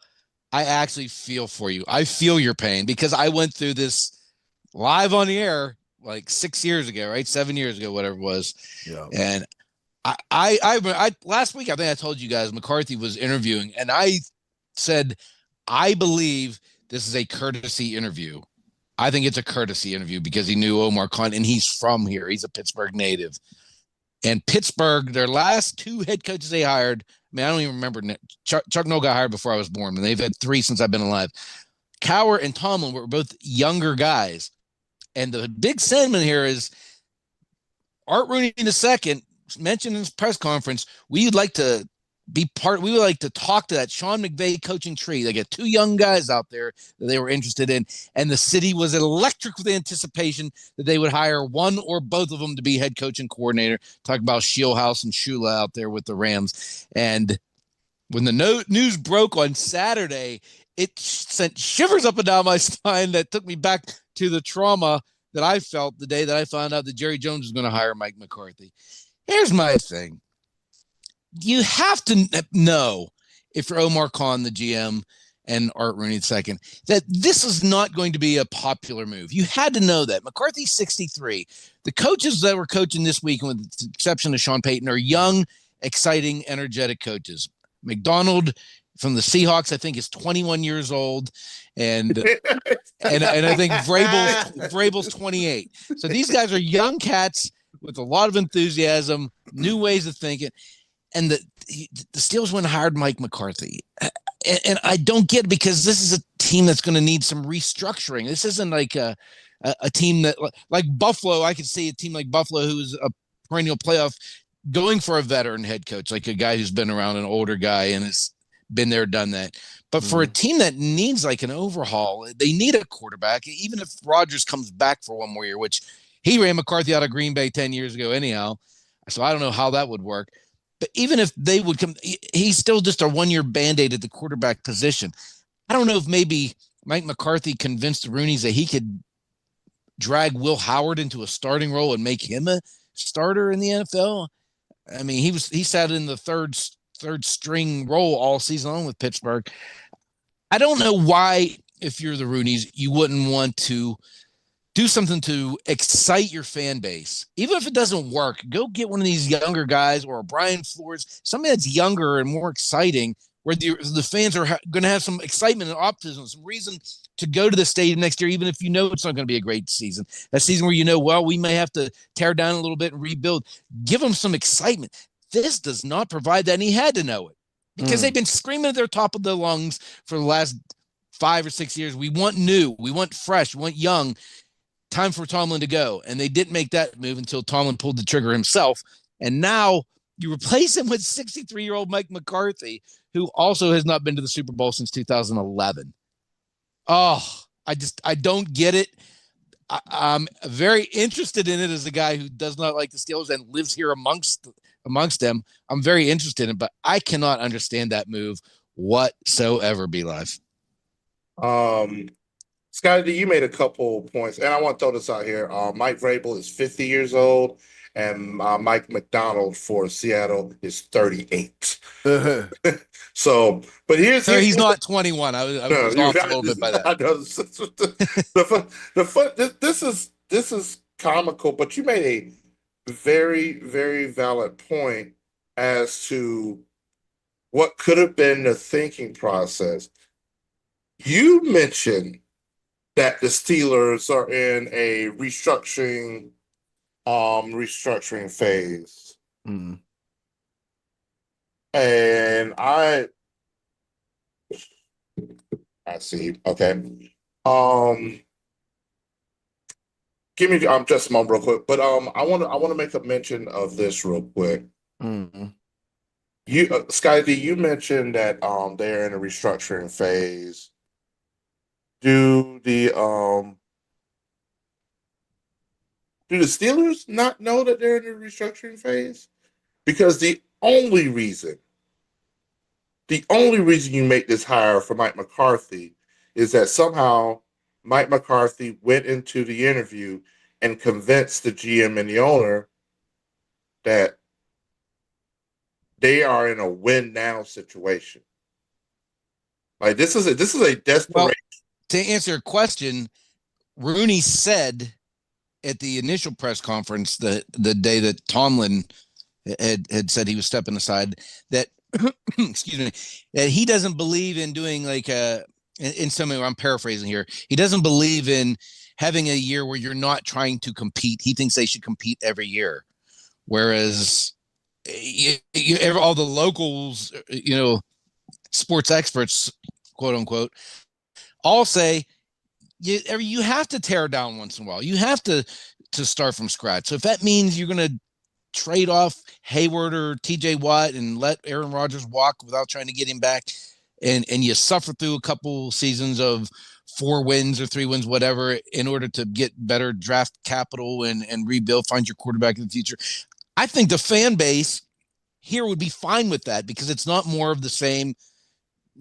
I actually feel for you. I feel your pain because I went through this live on the air like 6 years ago, right? 7 years ago, whatever it was. Yeah. And I last week, I think I told you guys McCarthy was interviewing, and I said, I believe this is a courtesy interview. I think it's a courtesy interview because he knew Omar Khan, and he's from here. He's a Pittsburgh native. And Pittsburgh, their last two head coaches they hired, I mean, I don't even remember. Chuck Noll got hired before I was born, and they've had three since I've been alive. Cowher and Tomlin were both younger guys. And the big sentiment here is Art Rooney II mentioned in his press conference, we would like to talk to that Sean McVay coaching tree. They got two young guys out there that they were interested in, and the city was electric with anticipation that they would hire one or both of them to be head coach and coordinator. Talk about Shieldhouse and Shula out there with the Rams. And when the news broke on Saturday, it sent shivers up and down my spine that took me back to the trauma that I felt the day that I found out that Jerry Jones was going to hire Mike McCarthy. Here's my thing. You have to know, if you're Omar Khan, the GM, and Art Rooney II, that this is not going to be a popular move. You had to know that. McCarthy's 63. The coaches that were coaching this week, with the exception of Sean Payton, are young, exciting, energetic coaches. McDonald from the Seahawks, I think, is 21 years old. And I think Vrabel's 28. So these guys are young cats with a lot of enthusiasm, new ways of thinking. And the Steelers went and hired Mike McCarthy. And I don't get it because this is a team that's going to need some restructuring. This isn't like a team that, like Buffalo, I could see a team like Buffalo, who's a perennial playoff, going for a veteran head coach, like a guy who's been around, an older guy, and has been there, done that. But for a team that needs like an overhaul, they need a quarterback, even if Rodgers comes back for one more year, which he ran McCarthy out of Green Bay 10 years ago anyhow. So I don't know how that would work. But even if they would come, he's still just a one-year Band-Aid at the quarterback position. I don't know if maybe Mike McCarthy convinced the Rooneys that he could drag Will Howard into a starting role and make him a starter in the NFL. I mean, he sat in the third string role all season long with Pittsburgh. I don't know why, if you're the Rooneys, you wouldn't want to do something to excite your fan base. Even if it doesn't work, go get one of these younger guys or a Brian Flores, somebody that's younger and more exciting, where the fans are going to have some excitement and optimism, some reason to go to the stadium next year, even if you know it's not going to be a great season. That season where you know, well, we may have to tear down a little bit and rebuild. Give them some excitement. This does not provide that, and he had to know it because they've been screaming at their top of their lungs for the last 5 or 6 years. We want new, we want fresh, we want young. Time for Tomlin to go. And they didn't make that move until Tomlin pulled the trigger himself. And now you replace him with 63-year-old Mike McCarthy, who also has not been to the Super Bowl since 2011. Oh, I don't get it. I'm very interested in it as a guy who does not like the Steelers and lives here amongst them. I'm very interested in it, but I cannot understand that move whatsoever, B-Live. Scotty, you made a couple points, and I want to throw this out here. Mike Vrabel is 50 years old, and Mike McDonald for Seattle is 38. So, but he's not 21. I was off a little bit by that. This is comical, but you made a very, very valid point as to what could have been the thinking process. You mentioned that the Steelers are in a restructuring phase. Mm. And I see. Okay. Um Give me just a moment real quick. But I want to make a mention of this real quick. Mm. You Sky D, you mentioned that they're in a restructuring phase. Do the Steelers not know that they're in a restructuring phase? Because the only reason you make this hire for Mike McCarthy is that somehow Mike McCarthy went into the interview and convinced the GM and the owner that they are in a win now situation. Like this is a Well, desperation. to answer your question, Rooney said at the initial press conference the day that Tomlin had said he was stepping aside that excuse me, that he doesn't believe in doing like in some way, I'm paraphrasing here, he doesn't believe in having a year where you're not trying to compete. He thinks they should compete every year, whereas all the locals, sports experts, quote unquote, all say you have to tear down once in a while. You have to start from scratch. So if that means you're going to trade off Hayward or TJ Watt and let Aaron Rodgers walk without trying to get him back, and you suffer through a couple seasons of 4 wins or 3 wins, whatever, in order to get better draft capital and rebuild, find your quarterback in the future. I think the fan base here would be fine with that because it's not more of the same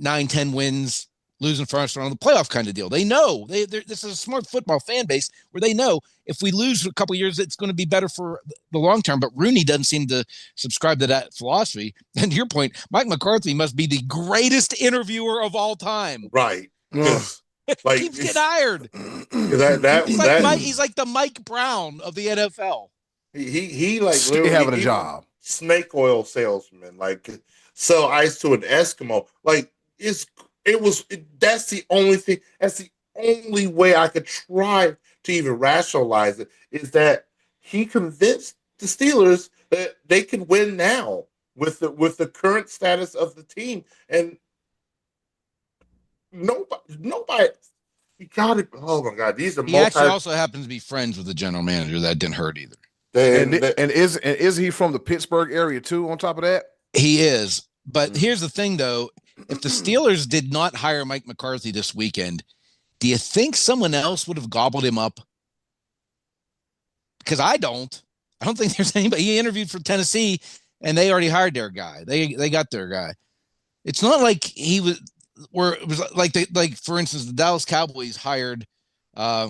9-10 wins, losing first round of the playoff kind of deal. They know this is a smart football fan base where they know if we lose for a couple years, it's going to be better for the long term. But Rooney doesn't seem to subscribe to that philosophy. And to your point, Mike McCarthy must be the greatest interviewer of all time. Right. Ugh. Like Keeps getting hired. He's like the Mike Brown of the NFL. he like Stay literally having a job. snake oil salesman, like sell ice to an Eskimo. Like that's the only thing. That's the only way I could try to even rationalize it is that he convinced the Steelers that they could win now with the current status of the team, and nobody. You got it. Oh my God, these are He actually also happens to be friends with the general manager. That didn't hurt either. And is he from the Pittsburgh area too? On top of that, he is. But here's the thing, though: if the Steelers did not hire Mike McCarthy this weekend, do you think someone else would have gobbled him up? Because I don't think there's anybody. He interviewed for Tennessee, and they already hired their guy. They got their guy. It's not like he was. Where it was like for instance, the Dallas Cowboys hired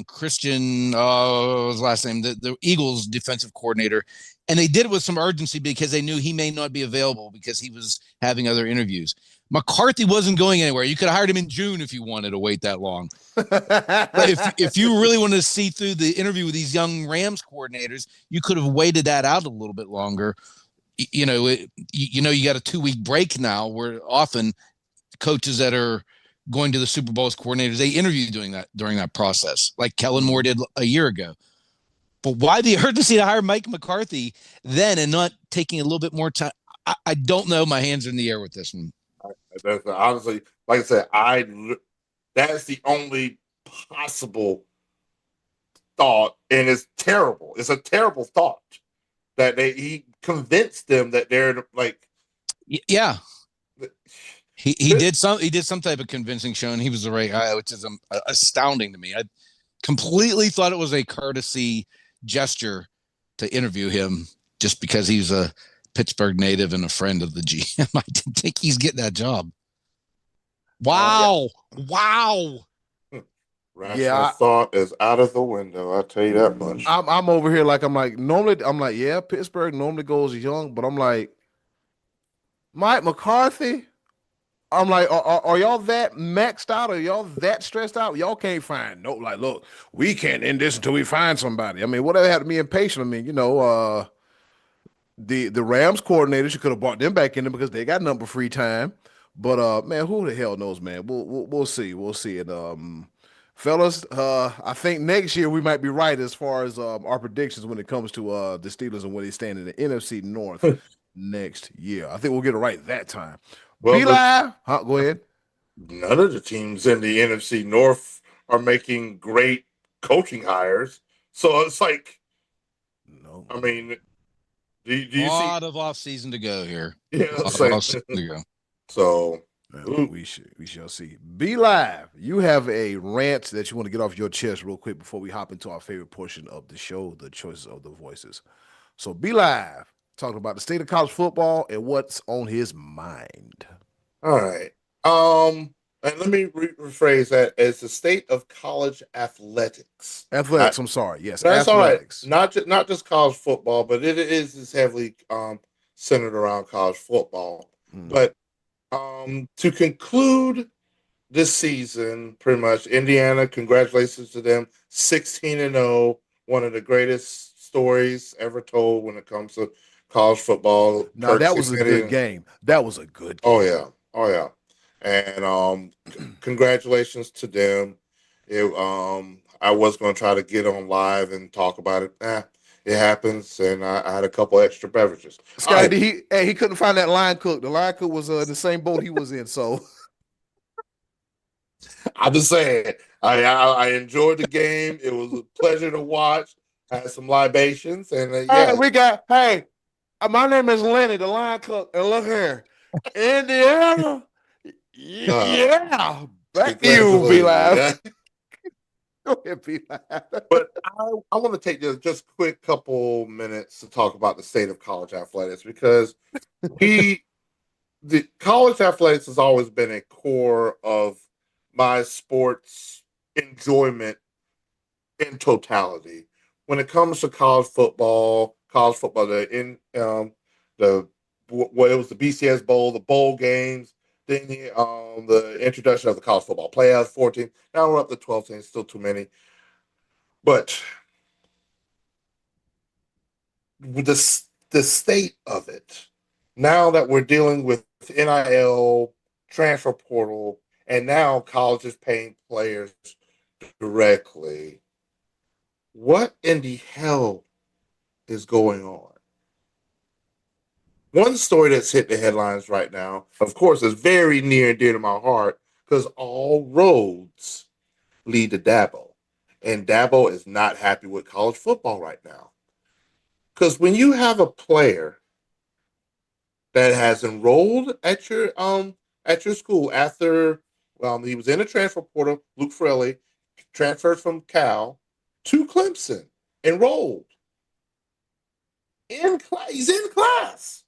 Christian, what was his last name, the Eagles defensive coordinator, and they did it with some urgency because they knew he may not be available because he was having other interviews. McCarthy wasn't going anywhere. You could have hired him in June if you wanted to wait that long. But if you really wanted to see through the interview with these young Rams coordinators, you could have waited that out a little bit longer. You got a 2-week break now where often coaches that are going to the Super Bowl as coordinators, they interview during that process, like Kellen Moore did a year ago. But why the urgency to hire Mike McCarthy then and not taking a little bit more time? I don't know. My hands are in the air with this one. Honestly, like I said, that's the only possible thought, and it's terrible. It's a terrible thought that he convinced them that they're like, yeah. He did some type of convincing show, and he was the right guy, which is astounding to me. I completely thought it was a courtesy gesture to interview him just because he's a Pittsburgh native and a friend of the GM. I didn't think he's getting that job. Wow. Wow. Rational thought is out of the window. I'll tell you that much. I'm over here like I'm like yeah, Pittsburgh normally goes young, but I'm like Mike McCarthy. I'm like, are y'all that maxed out? Are y'all that stressed out? Y'all can't find look, we can't end this until we find somebody. I mean, whatever had to be impatient. I mean, The Rams coordinator, she could have brought them back in there because they got number free time. But man, who the hell knows, man? We'll see. We'll see. And fellas, I think next year we might be right as far as our predictions when it comes to the Steelers and where they stand in the NFC North next year. I think we'll get it right that time. Well, Be live. Huh? Go ahead. none of the teams in the NFC North are making great coaching hires. So it's like, No. I mean, do A you see? lot of off season to go here. Yeah, A it's lot of like, off season to go. so Well, we shall see. Be live. You have a rant that you want to get off your chest real quick before we hop into our favorite portion of the show, the choices of the voices. So be live, talking about the state of college football and what's on his mind. all right. And let me rephrase that as the state of college athletics. Athletics, I'm sorry. Yes, That's all right. athletics. Not just college football, but it is heavily centered around college football. Mm. But to conclude this season, pretty much Indiana, congratulations to them, 16-0, one of the greatest stories ever told when it comes to college football. Now Kirk that was a good 16. game. That was a good game. Oh yeah, oh yeah, and congratulations to them. I was going to try to get on live and talk about it. It happens, and I had a couple extra beverages. All Scotty, right, he couldn't find that line cook. The line cook was in the same boat he was in. So I'm just saying, I enjoyed the game. It was a pleasure to watch. I had some libations, and hey, yeah, my name is Lenny, the line cook, and look here, Indiana. uh, Yeah, back to you, be congratulations. live. Yeah. Go ahead, be live. But I want to take just quick couple minutes to talk about the state of college athletics because the college athletics has always been a core of my sports enjoyment in totality. When it comes to the what it was the BCS Bowl, the bowl games, then the introduction of the college football playoffs, 14. Now we're up to 12 teams, still too many. But the state of it, now that we're dealing with NIL, transfer portal, and now colleges paying players directly, what in the hell is going on? One story that's hit the headlines right now, of course, is very near and dear to my heart because all roads lead to Dabo. And Dabo is not happy with college football right now. Because when you have a player that has enrolled at your school after he was in a transfer portal, Luke Fraley transferred from Cal to Clemson, enrolled in class. He's in class,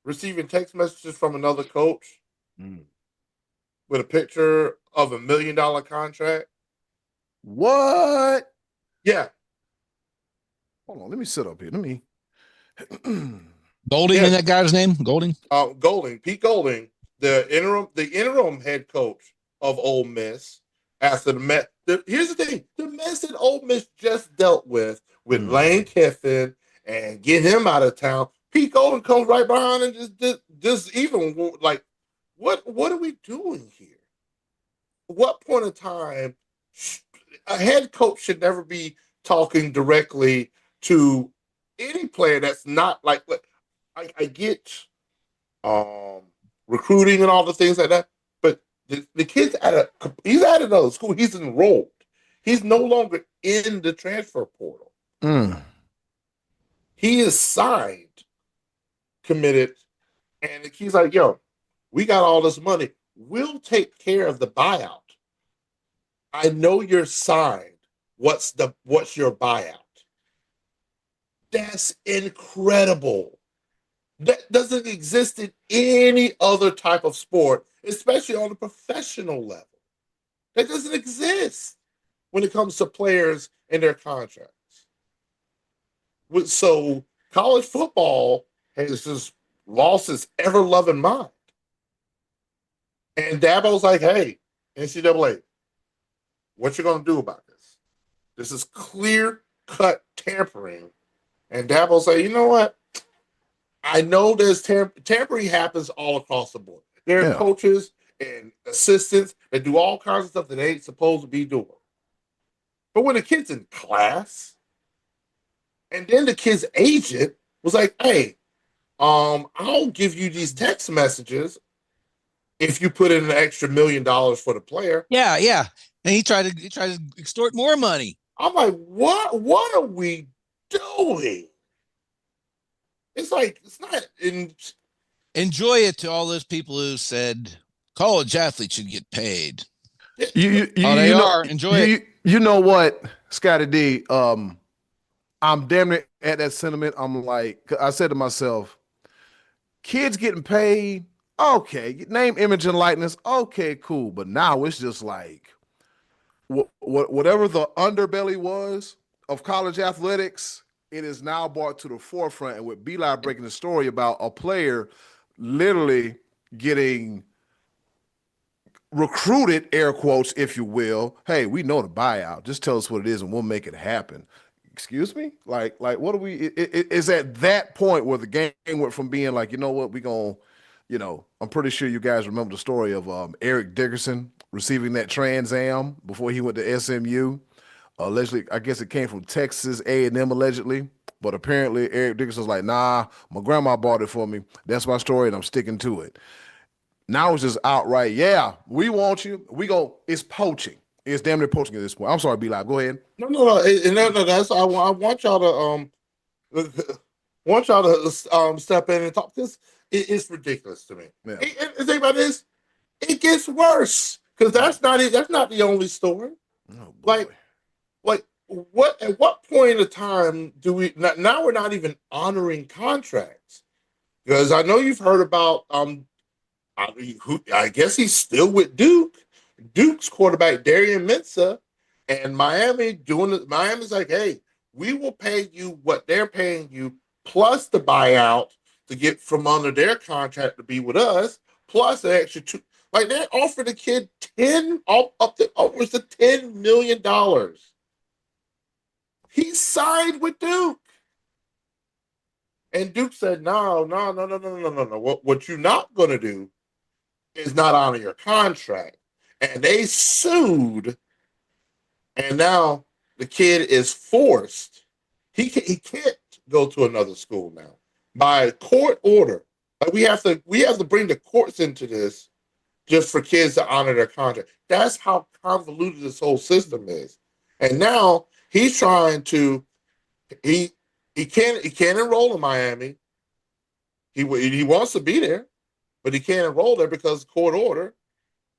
receiving text messages from another coach with a picture of $1 million contract. What? Yeah. Hold on, let me sit up here. Let me. Golding in that guy's name? Golding? Pete Golding, the interim head coach of Ole Miss after here's the thing, the mess that Ole Miss just dealt with Lane Kiffin and get him out of town. Pete Golding comes right behind and just even like, what are we doing here? What point in time a head coach should never be talking directly to any player that's not like I get recruiting and all the things like that, but the kid's he's at another school. He's enrolled. He's no longer in the transfer portal. He is signed, committed, and the kid's like, "Yo, we got all this money. We'll take care of the buyout. I know you're signed. What's your buyout?" That's incredible. That doesn't exist in any other type of sport, especially on a professional level. That doesn't exist when it comes to players and their contracts. So college football has just lost its ever-loving mind. And Dabo's like, hey, NCAA, what you going to do about this? This is clear-cut tampering. And Dabo say, you know what? I know there's tampering happens all across the board. There are Yeah. coaches and assistants that do all kinds of stuff that they ain't supposed to be doing. But when the kid's in class, and then the kid's agent was like, "Hey, I'll give you these text messages if you put in an extra $1 million for the player." Yeah, yeah. And he tried to extort more money. I'm like, "What? What are we doing?" It's like it's not in. Enjoy it to all those people who said college athletes should get paid. Oh, they You know are. Enjoy it. you know what, Scotty D. I'm damn near at that sentiment. I'm like, I said to myself, kids getting paid, okay, name, image, and likeness, okay, cool. But now it's just like whatever the underbelly was of college athletics, it is now brought to the forefront. And with Beli breaking the story about a player literally getting recruited, air quotes, if you will. Hey, we know the buyout. Just tell us what it is, and we'll make it happen. Excuse me? Like, what are we? Is at that point where the game went from being like, you know what, we gonna, I'm pretty sure you guys remember the story of Eric Dickerson receiving that Trans Am before he went to SMU. Allegedly, I guess it came from Texas A&M allegedly. But apparently, Eric Dickerson was like, nah, my grandma bought it for me. That's my story, and I'm sticking to it. Now it's just outright, yeah, we want you. We go, it's poaching. It's damn near poaching at this point. I'm sorry, Beli. Go ahead. No. That's I want y'all to want y'all to step in and talk. This it's ridiculous to me. Yeah. And think about this, it gets worse because that's not the only story. Oh boy. Like what at what point of time do we now we're not even honoring contracts? Because I know you've heard about I guess he's still with Duke. Duke's quarterback Darian Mensah and Miami doing it. Miami's like, hey, we will pay you what they're paying you plus the buyout to get from under their contract to be with us, plus the extra two. Like they offered the kid 10 up to upwards to $10 million. He signed with Duke. And Duke said, no. What you're not gonna do is not honor your contract. And they sued, and now the kid is forced. He can't go to another school now by court order. Like we have to bring the courts into this just for kids to honor their contract. That's how convoluted this whole system is. And now he's trying to he he can't enroll in Miami. He wants to be there, but he can't enroll there because of court order.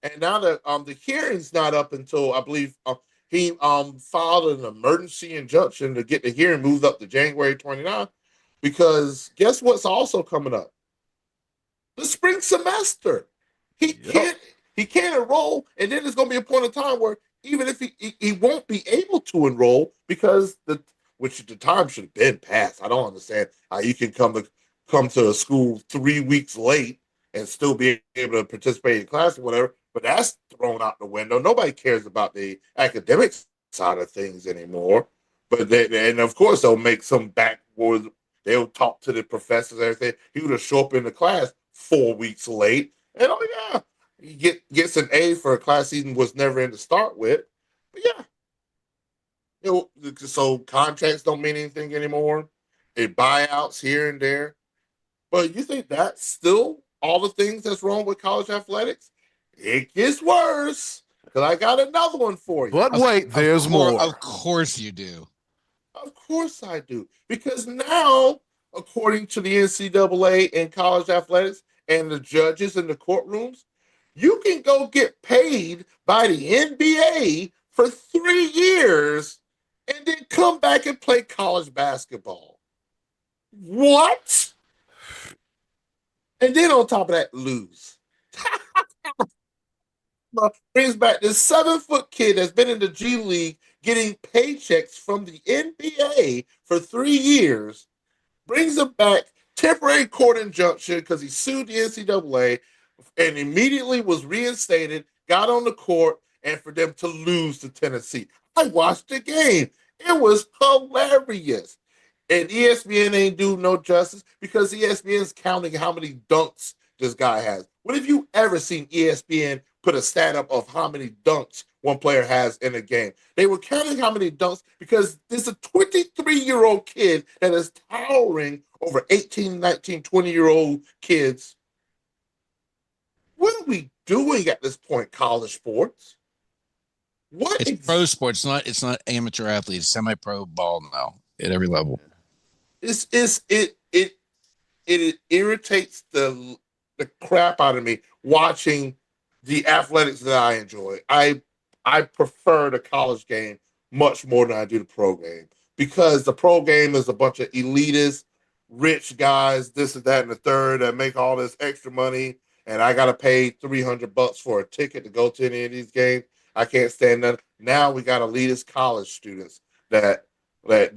And now that the hearing's not up until I believe he filed an emergency injunction to get the hearing moved up to January 29th. Because guess what's also coming up? The spring semester. He Yep. can't he can't enroll, and then there's going to be a point in time where even if he won't be able to enroll because the time should have been passed. I don't understand how you can come to a school 3 weeks late and still be able to participate in class or whatever. But that's thrown out the window. Nobody cares about the academic side of things anymore. And of course they'll make some backwards. They'll talk to the professors and everything. He would have show up in the class 4 weeks late, and oh yeah, he gets an A for a class he was never in to start with. But yeah, so contracts don't mean anything anymore. It buyouts here and there. But you think that's still all the things that's wrong with college athletics? It gets worse. Because I got another one for you. But wait, there's more. Of course you do. Of course I do. Because now, according to the NCAA and college athletics and the judges in the courtrooms, you can go get paid by the NBA for 3 years and then come back and play college basketball. What? And then on top of that, lose. Brings back this 7-foot kid that's been in the G League getting paychecks from the NBA for 3 years, brings him back, temporary court injunction because he sued the NCAA and immediately was reinstated, got on the court, and for them to lose to Tennessee. I watched the game. It was hilarious. And ESPN ain't do no justice because ESPN's counting how many dunks this guy has. What have you ever seen ESPN put a stat up of how many dunks one player has in a game? They were counting how many dunks because there's a 23-year-old kid that is towering over 18, 19, 20-year-old kids. What are we doing at this point, college sports? What It's pro sports, it's not amateur athletes, semi-pro ball now at every level. It irritates the crap out of me watching the athletics that I enjoy. I prefer the college game much more than I do the pro game because the pro game is a bunch of elitist, rich guys, this and that and the third that make all this extra money, and I gotta pay $300 for a ticket to go to any of these games. I can't stand that. Now we got elitist college students that they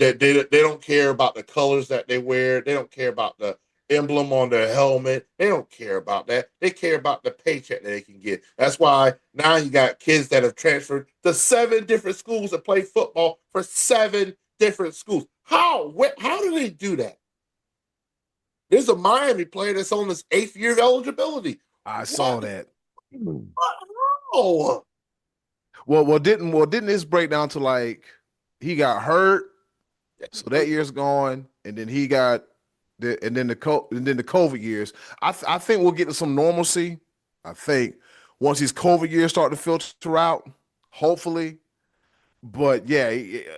don't care about the colors that they wear. They don't care about the emblem on their helmet. They don't care about that. They care about the paycheck that they can get. That's why now you got kids that have transferred to 7 different schools to play football for 7 different schools. How do they do that? There's a Miami player that's on his 8th year of eligibility. I saw that. Oh. Well, didn't this break down to like he got hurt, so that year's gone, and then he got the COVID years. I think we'll get to some normalcy. I think once these COVID years start to filter out, hopefully. But yeah,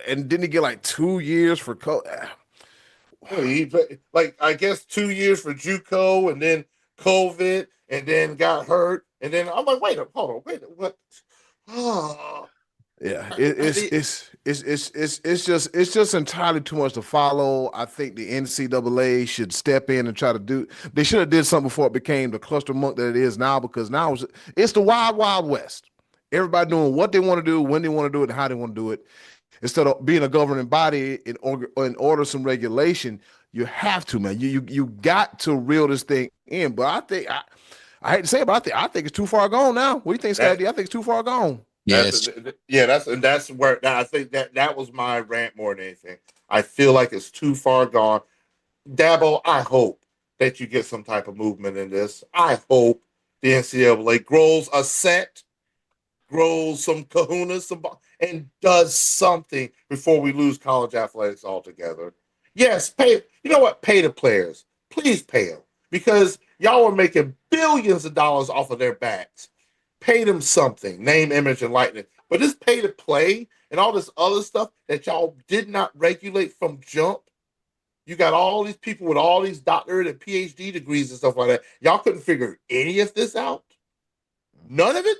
and didn't he get like 2 years for COVID? He like I guess 2 years for JUCO and then COVID and then got hurt and then I'm like, wait, hold on, wait, what? Oh. Yeah, it's just entirely too much to follow. I think the NCAA should step in and try to do. They should have did something before it became the cluster monk that it is now, because now it's the wild west. Everybody doing what they want to do, when they want to do it, and how they want to do it. Instead of being a governing body in order some regulation, you have to, man. You got to reel this thing in. But I hate to say it, but I think it's too far gone now. What do you think, Scotty? I think it's too far gone. That's where I think that was my rant more than anything. I feel like it's too far gone. Dabo, I hope that you get some type of movement in this. I hope the NCAA grows a set, grows some kahunas, and does something before we lose college athletics altogether. Yes, pay. You know what? Pay the players. Please pay them because y'all are making billions of dollars off of their backs. Pay them something, name, image, and likeness. But this pay to play and all this other stuff that y'all did not regulate from jump. You got all these people with all these doctorate and PhD degrees and stuff like that. Y'all couldn't figure any of this out. None of it.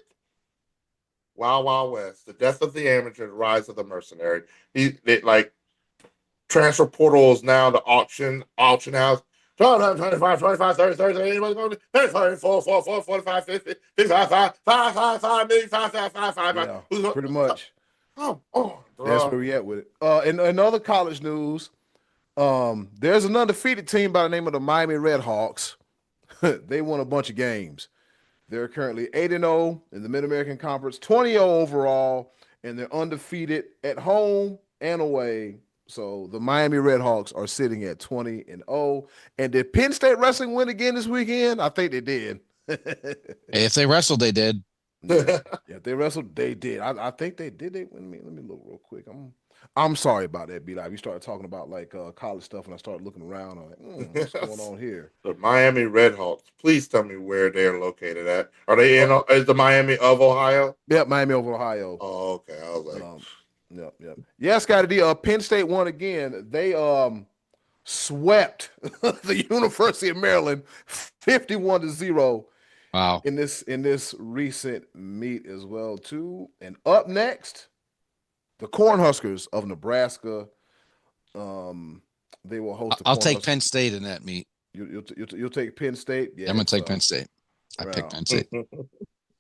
Wild, Wild West. The death of the amateur, the rise of the mercenary. Like transfer portal is now the auction house. 25, 30, 30, anybody going to 35, 4, 45, 50, 55, 5 million, 5. Yeah, pretty much. Come on, bro. That's where we at with it. In other college news, there's an undefeated team by the name of the Miami Redhawks. They won a bunch of games. They're currently 8-0 in the Mid-American Conference, 20-0 overall, and they're undefeated at home and away. So the Miami Redhawks are sitting at 20-0. And did Penn State Wrestling win again this weekend? I think they did. If they wrestled, they did. Yeah, if they wrestled, they did. I think they did. They win. Let me look real quick. I'm sorry about that, B-Live. You started talking about like college stuff, and I started looking around. I'm like, what's going on here? The Miami Redhawks. Please tell me where they're located at. Are they in? Is the Miami of Ohio? Yeah, Miami of Ohio. Oh, okay. I was like, Yep. Yeah, Scotty, Penn State won again. They swept the University of Maryland 51-0. Wow. In this recent meet as well too. And up next, the Cornhuskers of Nebraska. They will host. I'll take Penn State in that meet. You'll take Penn State. Yeah, I'm gonna take Penn State. I picked Penn State.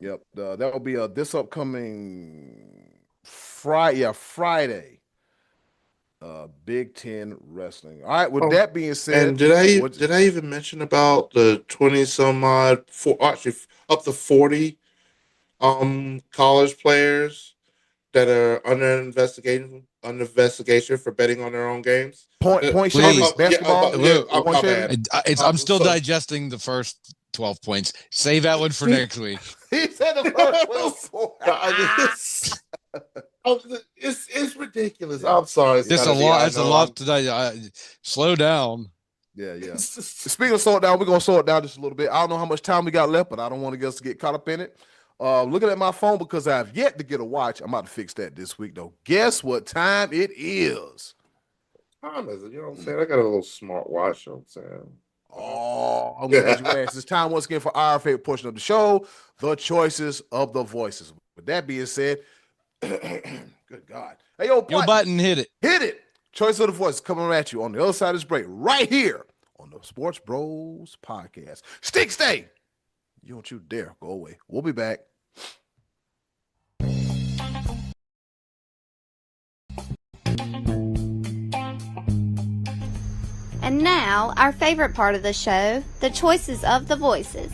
Yep. That will be this upcoming Friday. Big Ten wrestling. All right. With that being said, and did I even mention about the 20 some odd, actually up to 40 college players that are under investigation for betting on their own games. Point Please. shaving, basketball, point shaving. I'm still digesting the first 12 points. Save that one for next week. He said the first 12 it's ridiculous. I'm sorry. It's a lot. It's a lot today. Slow down. Yeah. Speaking of slow it down, we're gonna slow it down just a little bit. I don't know how much time we got left, but I don't want us to get caught up in it. Looking at my phone because I have yet to get a watch. I'm about to fix that this week, though. Guess what time it is? Time is it? You know what I'm saying? I got a little smart watch. You know what I'm saying? Oh, I'm glad you asked. It's time once again for our favorite portion of the show, the choices of the voices. With that being said, good God. Hey, yo, Button, hit it. Hit it. Choice of the voices coming at you on the other side of this break, right here on the Sports Bros podcast. Stick stay. You don't you dare go away. We'll be back. And now, our favorite part of the show, the choices of the voices.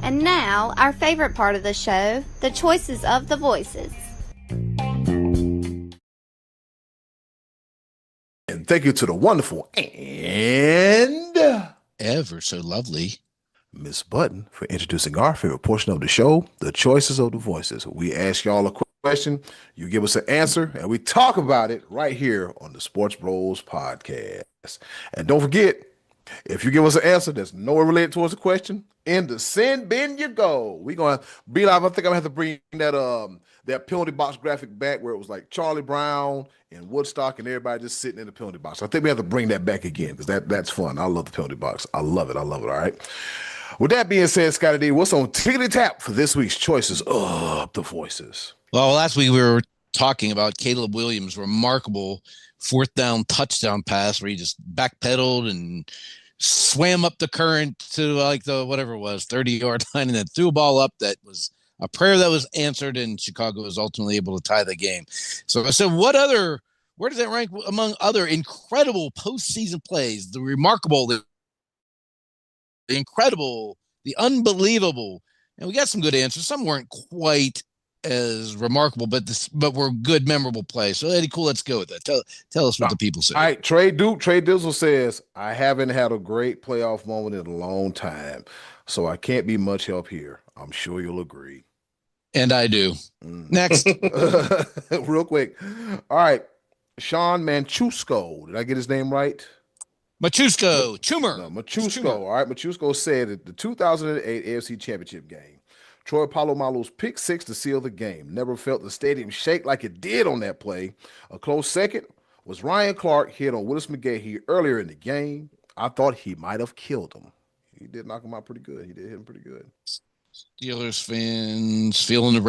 And now, our favorite part of the show, the choices of the voices. And thank you to the wonderful and ever so lovely Miss Button for introducing our favorite portion of the show, the choices of the voices. We ask y'all a question, you give us an answer, and we talk about it right here on the Sports Bros podcast. And don't forget, If you give us an answer that's nowhere related towards the question, in the sin bin you go. We're gonna be live. I think I'm gonna have to bring that penalty box graphic back where it was like Charlie Brown and Woodstock and everybody just sitting in the penalty box. I think we have to bring that back again because that's fun. I love the penalty box. I love it. I love it. All right. With that being said, Scotty D, what's on Tickety Tap for this week's choices of the voices? Well, last week we were talking about Caleb Williams' remarkable fourth down touchdown pass where he just backpedaled and swam up the current to like the whatever it was 30-yard line and then threw a ball up that was a prayer that was answered, and Chicago was ultimately able to tie the game. So I said, where does that rank among other incredible postseason plays? The remarkable, the incredible, the unbelievable. And we got some good answers. Some weren't quite as remarkable, but were good, memorable plays. So Eddie, cool, let's go with that. Tell us what the people say. All right, Trey Dizzle says, I haven't had a great playoff moment in a long time, so I can't be much help here. I'm sure you'll agree. And I do. Next. Real quick. All right. Sean Manchusco. Did I get his name right? Machusko. No, Machusko. All right. Machusko said at the 2008 AFC Championship game, Troy Polamalu's pick six to seal the game. Never felt the stadium shake like it did on that play. A close second was Ryan Clark hit on Willis McGahee earlier in the game. I thought he might have killed him. He did knock him out pretty good. He did hit him pretty good. Steelers fans feeling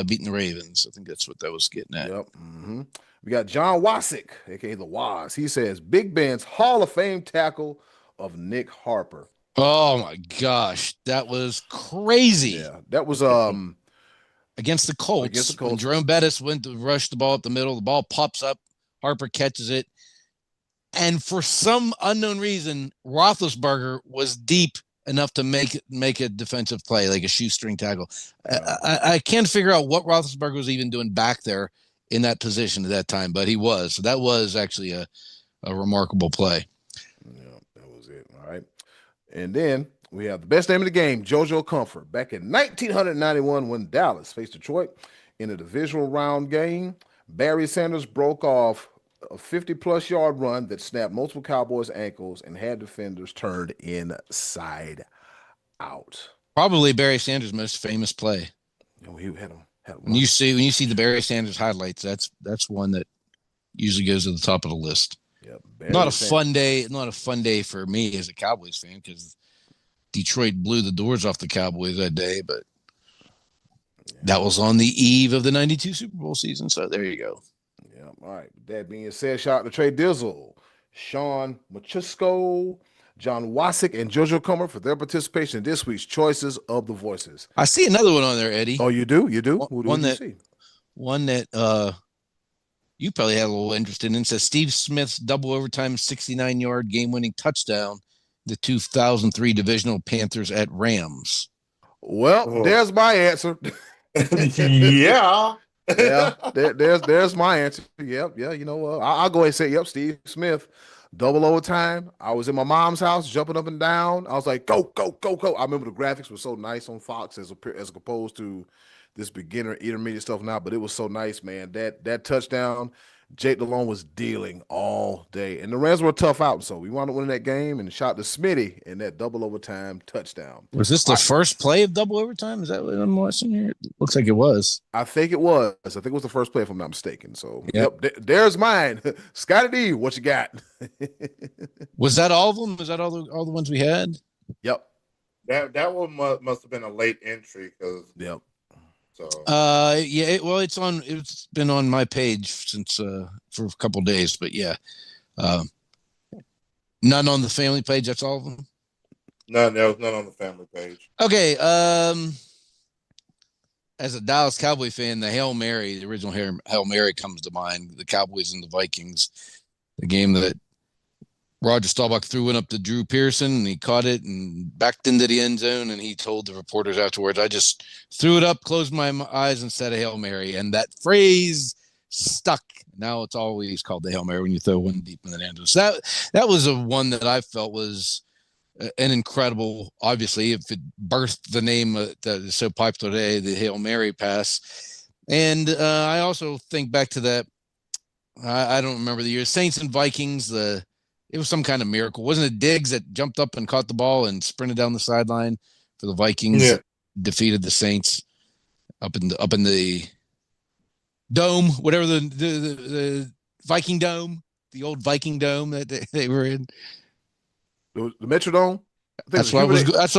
beating the Ravens. I think that's what that was getting at. Yep. Mm-hmm. We got John Wasick, aka the Waz. He says Big Ben's Hall of Fame tackle of Nick Harper. Oh my gosh, that was crazy. Yeah, that was against the Colts. When Jerome Bettis went to rush the ball up the middle, the ball pops up, Harper catches it, and for some unknown reason, Roethlisberger was deep enough to make a defensive play, like a shoestring tackle. I can't figure out what Roethlisberger was even doing back there in that position at that time, but he was. So that was actually a remarkable play. Yeah, that was it. All right. And then we have the best name of the game, JoJo Comfort. Back in 1991 when Dallas faced Detroit in a divisional round game, Barry Sanders broke off a 50-plus yard run that snapped multiple Cowboys' ankles and had defenders turned inside out. Probably Barry Sanders' most famous play. He had him. When you see the Barry Sanders highlights, that's one that usually goes to the top of the list. Yep, not a fun day for me as a Cowboys fan because Detroit blew the doors off the Cowboys that day, but that was on the eve of the 92 Super Bowl season. So there you go. Yeah. All right. That being said, shout out to Trey Dizzle, Sean Machusko, John Wasick, and JoJo Comer for their participation in this week's Choices of the Voices. I see another one on there, Eddie. Oh, you do? One that you probably had a little interest in. It says Steve Smith's double overtime 69-yard game-winning touchdown, the 2003 divisional Panthers at Rams. Well, there's my answer. Yeah. Yeah, there's my answer. Yep, yeah, you know what? I'll go ahead and say, yep, Steve Smith, double overtime. I was in my mom's house, jumping up and down. I was like, go, go, go, go. I remember the graphics were so nice on Fox as opposed to this beginner intermediate stuff now, but it was so nice, man. That touchdown, Jake Delhomme was dealing all day, and the Rams were a tough out, so we wound up winning that game and shot to Smitty in that double overtime touchdown. Was this the first play of double overtime? Is that what I'm watching here? It looks like it was. I think it was. I think it was the first play, if I'm not mistaken. So, yep there's mine. Scotty D, what you got? Was that all of them? Was that all the ones we had? Yep. That one must have been a late entry because. Yep. So it's been on my page since for a couple of days, but yeah, none on the family page. That's all of them. No, there was none on the family page. Okay, as a Dallas Cowboy fan, the Hail Mary, the original Hail Mary comes to mind. The Cowboys and the Vikings, the game that Roger Staubach threw one up to Drew Pearson, and he caught it and backed into the end zone, and he told the reporters afterwards, I just threw it up, closed my eyes, and said a Hail Mary. And that phrase stuck. Now it's always called the Hail Mary when you throw one deep in the end zone. So that was a one that I felt was an incredible, obviously, if it birthed the name that is so popular today, the Hail Mary pass. And I also think back to that, I don't remember the year, Saints and Vikings, It was some kind of miracle. Wasn't it Diggs that jumped up and caught the ball and sprinted down the sideline for the Vikings? Yeah. That defeated the Saints up in the dome, whatever the Viking dome, the old Viking dome that they were in. The Metrodome. I think That's what I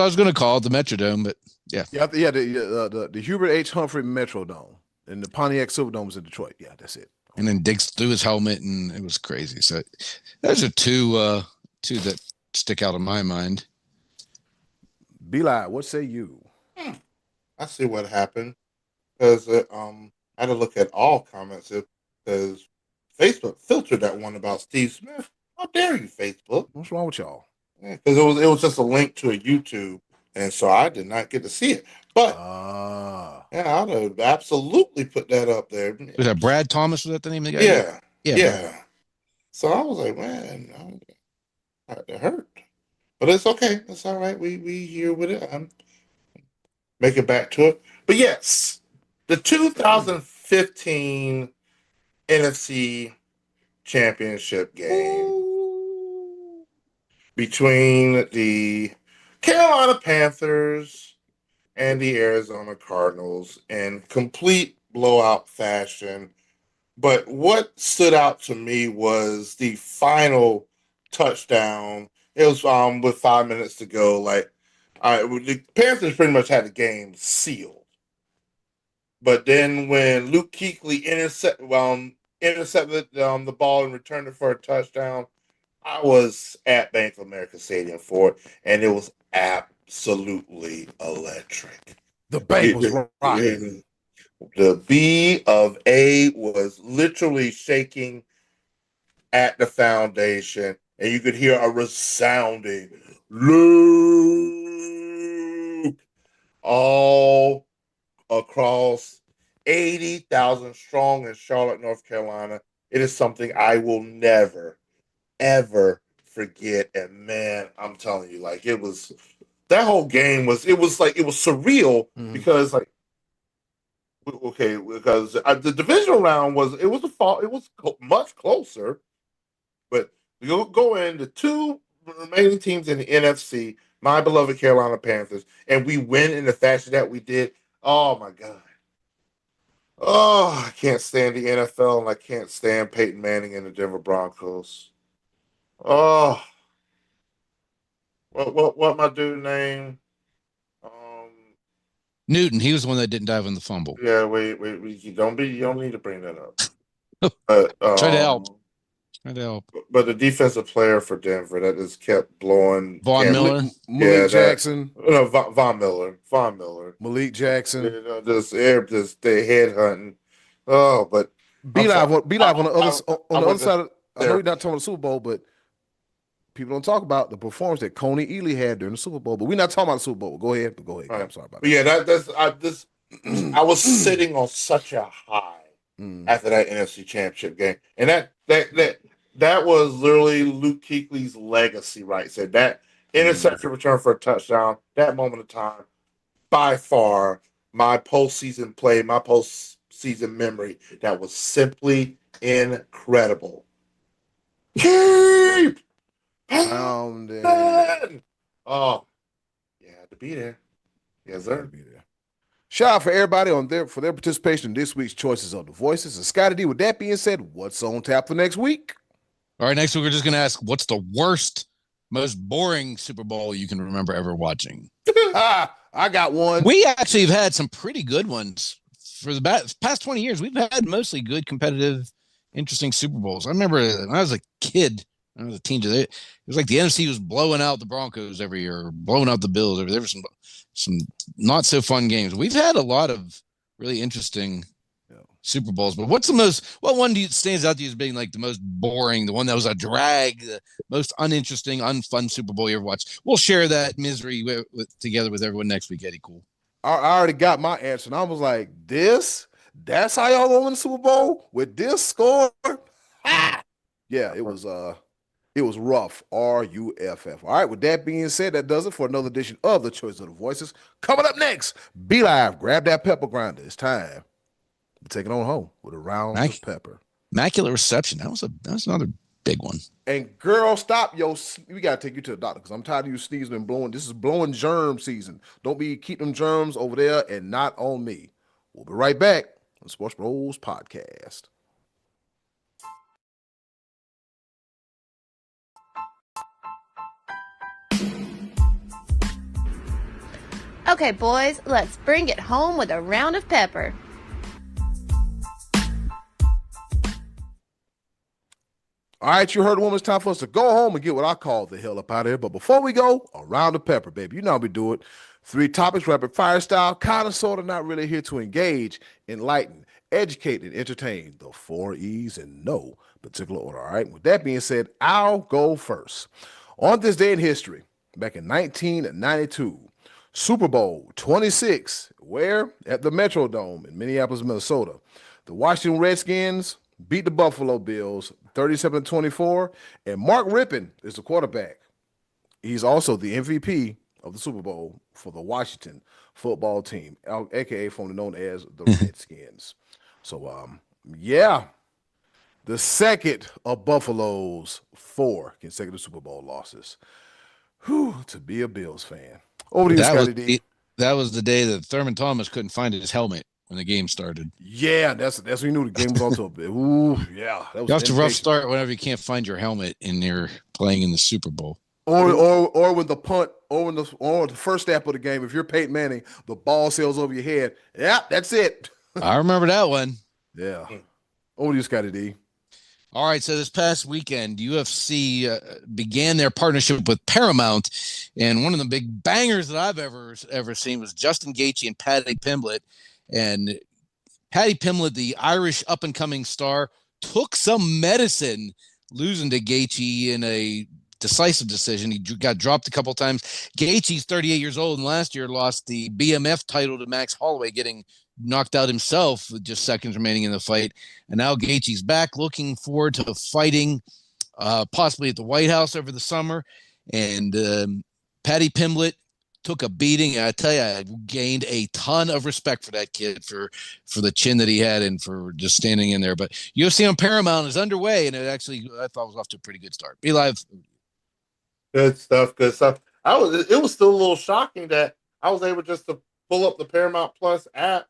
was going to call it, the Metrodome. But yeah, the Hubert H. Humphrey Metrodome and the Pontiac Silverdome was in Detroit. Yeah, that's it. And then Diggs threw his helmet, and it was crazy. So those are two that stick out in my mind. Beli, what say you? I see what happened because I had to look at all comments because Facebook filtered that one about Steve Smith. How dare you, Facebook? What's wrong with y'all? Because it was just a link to a YouTube, and so I did not get to see it. But yeah, I'd have absolutely put that up there. Was that Brad Thomas? Was that the name of the guy? Yeah. So I was like, man, it hurt, but it's okay. It's all right. We here with it. I'm making back to it. But yes, the 2015 NFC Championship game between the Carolina Panthers and the Arizona Cardinals in complete blowout fashion. But what stood out to me was the final touchdown. It was with 5 minutes to go. The Panthers pretty much had the game sealed. But then when Luke Kuechly intercepted the ball and returned it for a touchdown, I was at Bank of America Stadium for it, and it was absolutely electric. The bank was rocking. The B of A was literally shaking at the foundation, and you could hear a resounding Luke all across 80,000 strong in Charlotte, North Carolina. It is something I will never, ever forget. And man, I'm telling you, that whole game was surreal because the divisional round was much closer, but you go in the two remaining teams in the NFC, my beloved Carolina Panthers, and we win in the fashion that we did. Oh my God. Oh, I can't stand the NFL, and I can't stand Peyton Manning and the Denver Broncos. Oh, what my dude name? Newton. He was the one that didn't dive in the fumble. Yeah, wait. You don't need to bring that up. But Try to help. But the defensive player for Denver that just kept blowing. Von Miller? Malik Jackson. Von Miller. Malik Jackson. Just they head hunting. Oh, but Be live on the other side of, I know you're not talking about the Super Bowl, but people don't talk about the performance that Coney Ely had during the Super Bowl. But we're not talking about the Super Bowl. Go ahead. Right. I'm sorry about that. But yeah, I was sitting on such a high after that NFC Championship game, and that was literally Luke Kuechly's legacy, right? So that interception return for a touchdown, that moment of time, by far my postseason play, my postseason memory, that was simply incredible. Keep pounding. Oh, yeah, to be there. Yes, sir. Shout out for everybody for their participation in this week's Choices of the Voices. And Scotty D, with that being said, what's on tap for next week? All right, next week we're just going to ask, what's the worst, most boring Super Bowl you can remember ever watching? I got one. We actually have had some pretty good ones. For the past 20 years, we've had mostly good, competitive, interesting Super Bowls. I remember when I was a kid, when I was a teenager, it was like the NFC was blowing out the Broncos every year, or blowing out the Bills. There were some not so fun games. We've had a lot of really interesting Super Bowls, but what one do you stands out to you as being like the most boring, the one that was a drag, the most uninteresting, unfun Super Bowl you ever watched? We'll share that misery together with everyone next week, Eddie. Cool. I already got my answer, and I was like, that's how y'all gonna win the Super Bowl with this score? Yeah, it was rough. RUFF. All right, with that being said, that does it for another edition of the Choice of the Voices. Coming up next, Be Live. Grab that pepper grinder. It's time. Take it on home with a round of pepper. Immaculate reception. That was another Big one. And girl, stop we gotta take you to the doctor because I'm tired of you sneezing and blowing. This is blowing germ season. Don't be keep them germs over there and not on me. We'll be right back on Sports Bros Podcast. Okay, boys, let's bring it home with a round of pepper. All right, you heard the woman. It's time for us to go home and get what I call the hell up out of here. But before we go, a round of pepper, baby. You know how we do it. 3 topics, rapid fire style, kind of, sort of, not really here to engage, enlighten, educate, and entertain. The 4 E's in no particular order. All right. With that being said, I'll go first. On this day in history, back in 1992, Super Bowl 26, where? At the Metrodome in Minneapolis, Minnesota. The Washington Redskins beat the Buffalo Bills 37-24, and Mark Rippon is the quarterback. He's also the MVP of the Super Bowl for the Washington football team, aka formerly known as the Redskins. So, yeah, the second of Buffalo's 4 consecutive Super Bowl losses. Whew, to be a Bills fan. Over to you, Scotty D. That was the day that Thurman Thomas couldn't find his helmet when the game started. Yeah, that's when you knew the game was on to a bit. Ooh, yeah. That was a rough start whenever you can't find your helmet and you're playing in the Super Bowl. Or when the punt, or the first snap of the game, if you're Peyton Manning, the ball sails over your head. Yeah, that's it. I remember that one. Yeah. Over to you, Scotty D. All right, so this past weekend, UFC began their partnership with Paramount, and one of the big bangers that I've ever seen was Justin Gaethje and Paddy Pimblett. And Paddy Pimblett, the Irish up-and-coming star, took some medicine, losing to Gaethje in a decisive decision. He got dropped a couple times. Gaethje's 38 years old, and last year lost the BMF title to Max Holloway, getting knocked out himself with just seconds remaining in the fight. And now Gaethje's back, looking forward to fighting possibly at the White House over the summer. And Paddy Pimblett took a beating. I tell you, I gained a ton of respect for that kid for the chin that he had and for just standing in there. But UFC on Paramount is underway, and it actually, I thought, was off to a pretty good start. Be live. Good stuff. Good stuff. It was still a little shocking that I was able just to pull up the Paramount Plus app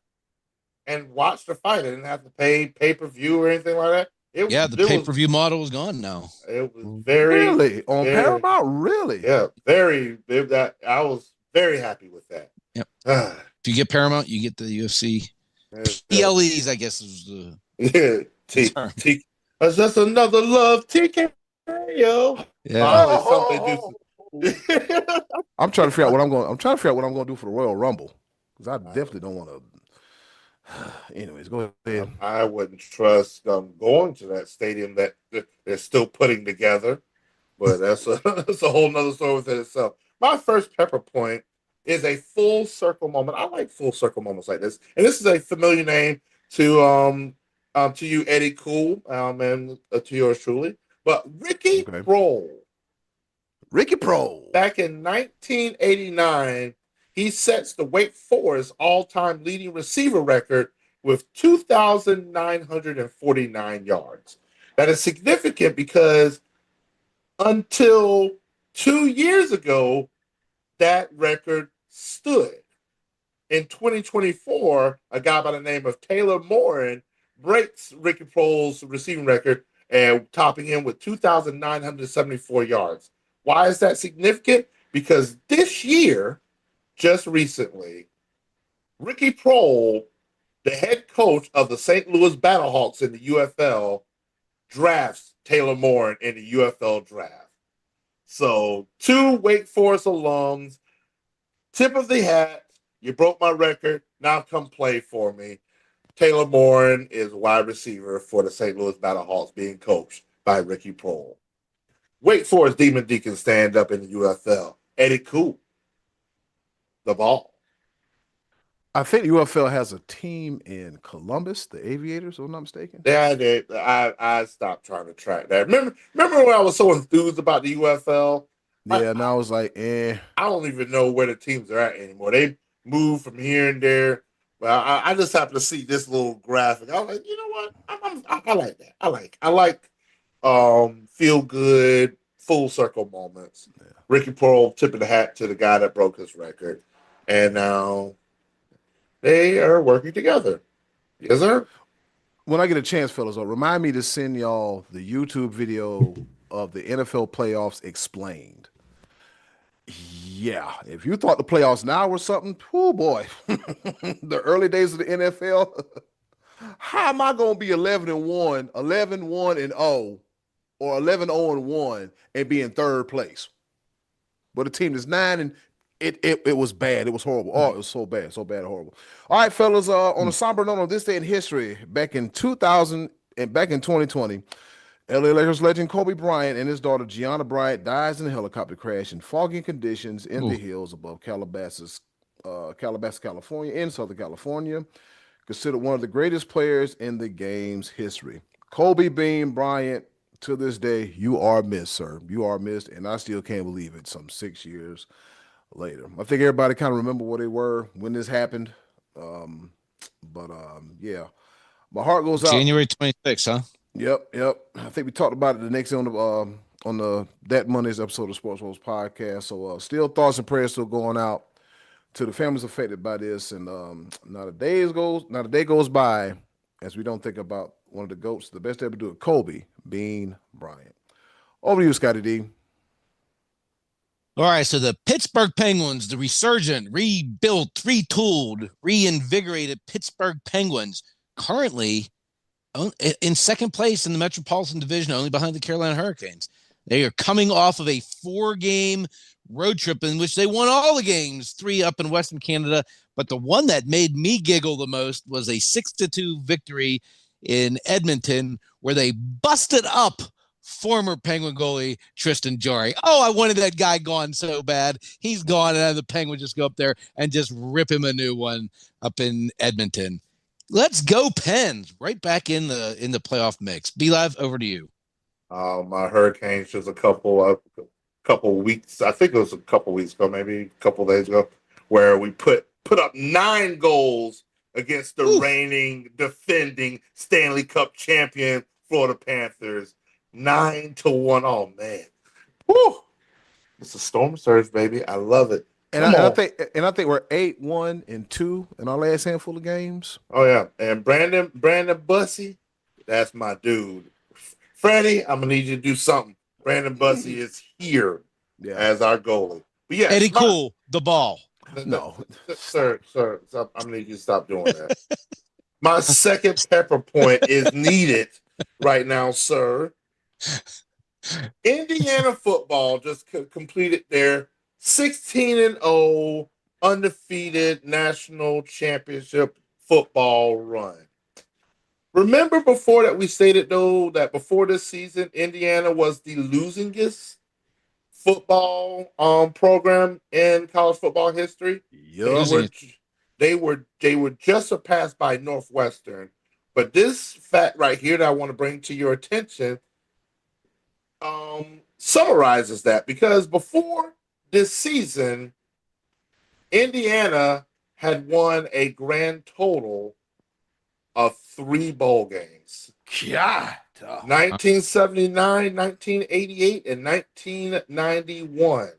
and watch the fight. I didn't have to pay pay-per-view or anything like that. The pay-per-view model is gone now. It was very on Paramount. Really? Yeah, very. That I was very happy with that. Yep. If you get Paramount, you get the UFC. PLEs, I guess, is the That's just another love TKO. Yeah. I'm trying to figure out what I'm going to do for the Royal Rumble because I definitely don't want to. Anyways, go ahead. I wouldn't trust going to that stadium that they're still putting together, but that's a whole nother story within itself. My first pepper point is a full circle moment. I like full circle moments like this, and this is a familiar name to you, Eddie Cool, and to yours truly. But Ricky Prohl. Ricky Prohl. Back in 1989. He sets the Wake Forest all-time leading receiver record with 2,949 yards. That is significant because until 2 years ago, that record stood. In 2024, a guy by the name of Taylor Morin breaks Ricky Prohl's receiving record and topping him with 2,974 yards. Why is that significant? Because this year, just recently, Ricky Prohl, the head coach of the St. Louis Battlehawks in the UFL, drafts Taylor Morin in the UFL draft. So 2 Wake Forest alums, tip of the hat, you broke my record, now come play for me. Taylor Morin is wide receiver for the St. Louis Battlehawks being coached by Ricky Prohl. Wake Forest Demon Deacons stand up in the UFL. Eddie Cool. The ball. I think UFL has a team in Columbus, the Aviators, if I'm not mistaken. Yeah, I stopped trying to track that. Remember when I was so enthused about the UFL? Yeah, and I was like, I don't even know where the teams are at anymore. They move from here and there. But I just happened to see this little graphic. I was like, you know what? I like that. I like feel good, full circle moments. Yeah. Ricky Pearl tipping the hat to the guy that broke his record, and now they are working together. Yes, sir. When I get a chance, fellas, remind me to send y'all the YouTube video of the NFL playoffs explained. Yeah, if you thought the playoffs now were something, oh boy, the early days of the NFL, how am I going to be 11 and 1, 11 1 and 0, or 11 0 and 1 and be in third place? But a team that's 9 and it was bad. It was horrible. Oh, it was so bad and horrible. All right, fellas, on a somber note, on this day in history, back in 2000 and back in 2020, LA Lakers legend Kobe Bryant and his daughter Gianna Bryant dies in a helicopter crash in foggy conditions in the Ooh. hills above Calabasas, California, in Southern California. Considered one of the greatest players in the game's history. Kobe Bean Bryant, to this day, you are missed, sir. You are missed, and I still can't believe it. Some 6 years later, I think everybody kind of remember where they were when this happened. Um, but yeah, my heart goes out. January 26th, huh? Yep. I think we talked about it the next on the that Monday's episode of SportsBros podcast. So still thoughts and prayers still going out to the families affected by this. And not a day goes by as we don't think about one of the goats, the best to ever do it, Kobe Bean Bryant. Over to you, Scotty D. All right, so the Pittsburgh Penguins, the resurgent, rebuilt, retooled, reinvigorated Pittsburgh Penguins, currently in second place in the Metropolitan Division, only behind the Carolina Hurricanes. They are coming off of a 4-game road trip in which they won all the games, 3 up in Western Canada. But the one that made me giggle the most was a 6-2 victory in Edmonton, where they busted up former Penguin goalie Tristan Jarry. Oh, I wanted that guy gone so bad. He's gone, and the Penguins just go up there and just rip him a new one up in Edmonton. Let's go Pens! Right back in the playoff mix. Be Live, over to you. My Hurricanes just a couple weeks. I think it was a couple weeks ago, maybe a couple days ago, where we put up 9 goals against the reigning, defending Stanley Cup champion Florida Panthers. 9-1. Oh man, woo! It's a storm surge, baby. I love it. And I think we're 8-1-2 in our last handful of games. Oh yeah, and Brandon Bussey, that's my dude. Freddie, I'm gonna need you to do something. Brandon Bussey is here as our goalie. But yeah, Eddie Cool, the ball. No, sir, I'm gonna need you to stop doing that. My second pepper point is needed right now, sir. Indiana football just completed their 16-0 undefeated national championship football run. Remember before that we stated, though, that before this season, Indiana was the losingest football program in college football history. Yep. They were just surpassed by Northwestern. But this fact right here that I want to bring to your attention summarizes that, because before this season, Indiana had won a grand total of 3 bowl games. God. 1979, 1988, and 1991.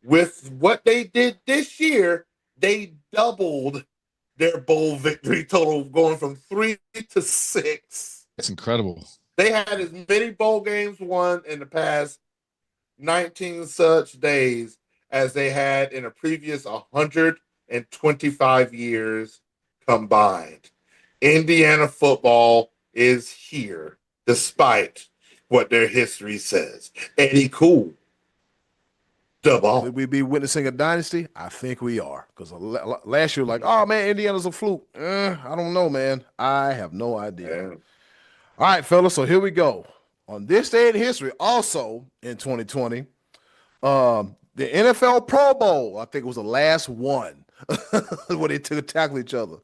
With what they did this year, they doubled their bowl victory total, going from 3 to 6. That's incredible. They had as many bowl games won in the past 19 such days as they had in the previous 125 years combined. Indiana football is here, despite what their history says. Eddie Cool. Double. Will we be witnessing a dynasty? I think we are. Because last year, like, oh man, Indiana's a fluke. I don't know, man. I have no idea. Yeah. All right, fellas. So here we go. On this day in history, also in 2020, the NFL Pro Bowl, I think it was the last one where they took a tackle each other.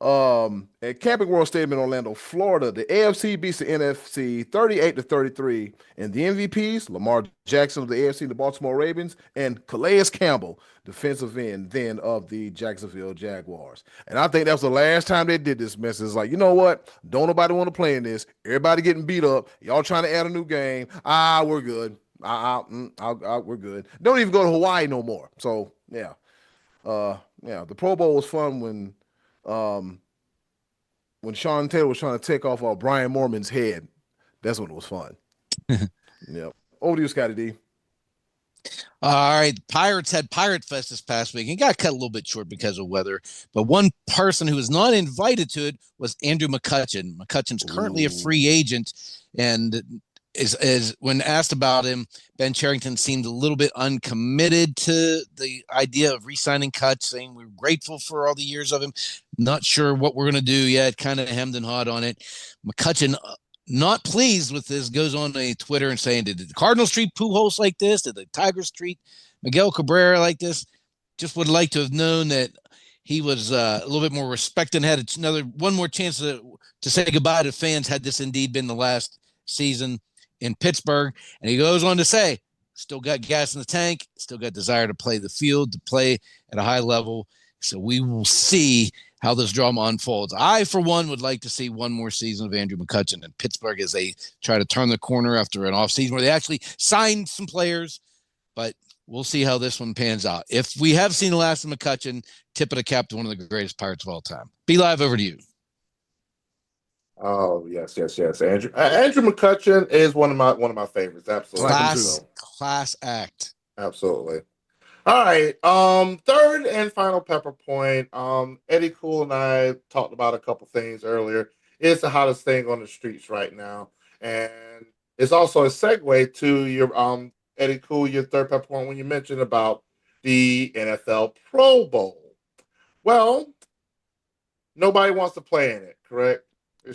At Camping World Stadium in Orlando, Florida, the AFC beats the NFC 38-33, and the MVPs, Lamar Jackson of the AFC, the Baltimore Ravens, and Calais Campbell, defensive end then of the Jacksonville Jaguars. And I think that was the last time they did this mess. It's like, you know what? Don't nobody want to play in this. Everybody getting beat up. Y'all trying to add a new game. We're good. We're good. Don't even go to Hawaii no more. So yeah. The Pro Bowl was fun um when Sean Taylor was trying to take off Brian Mormon's head. That's when it was fun. Yep. Over to you, Scotty D. All right. Pirates had Pirate Fest this past week and got cut a little bit short because of weather. But one person who was not invited to it was Andrew McCutchen. McCutchen's currently a free agent, and is when asked about him, Ben Cherington seemed a little bit uncommitted to the idea of re-signing Kutch, saying we're grateful for all the years of him. Not sure what we're going to do yet, kind of hemmed and hawed on it. McCutchen, not pleased with this, goes on a Twitter and saying, did the Cardinals treat Pujols like this? Did the Tigers treat Miguel Cabrera like this? Just would like to have known that he was a little bit more respect and had one more chance to say goodbye to fans had this indeed been the last season in Pittsburgh. And he goes on to say, still got gas in the tank, still got desire to play the field, to play at a high level. So we will see how this drama unfolds. I, for one, would like to see one more season of Andrew McCutchen in Pittsburgh as they try to turn the corner after an offseason where they actually signed some players. But we'll see how this one pans out. If we have seen the last of McCutchen, tip of the cap to one of the greatest Pirates of all time. Be live, over to you. Oh, yes. Andrew McCutchen is one of my favorites. Absolutely. Class act. Absolutely. All right. Third and final pepper point. Eddie Cool and I talked about a couple things earlier. It's the hottest thing on the streets right now. And it's also a segue to your Eddie Cool, your third pepper point when you mentioned about the NFL Pro Bowl. Well, nobody wants to play in it, correct?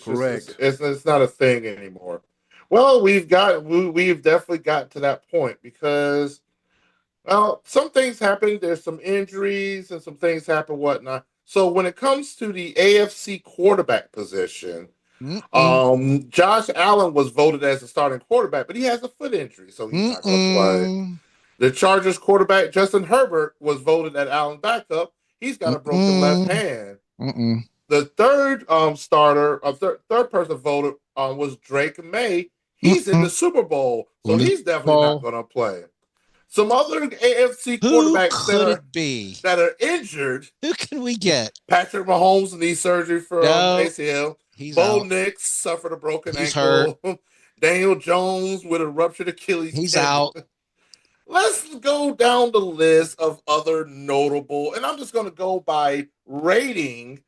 Correct. It's not a thing anymore. Well, we've definitely got to that point because, well, some things happen. There's some injuries and some things happen, whatnot. So when it comes to the AFC quarterback position, Josh Allen was voted as the starting quarterback, but he has a foot injury, so he's not going to play. The Chargers quarterback Justin Herbert was voted at Allen backup. He's got a broken left hand. The third third person voted was Drake May. He's in the Super Bowl, so he's definitely not going to play. Some other AFC quarterbacks that are injured. Who can we get? Patrick Mahomes, knee surgery for ACL. Bo Nix suffered a broken ankle. Hurt. Daniel Jones with a ruptured Achilles. He's out. Let's go down the list of other notable, and I'm just going to go by rating.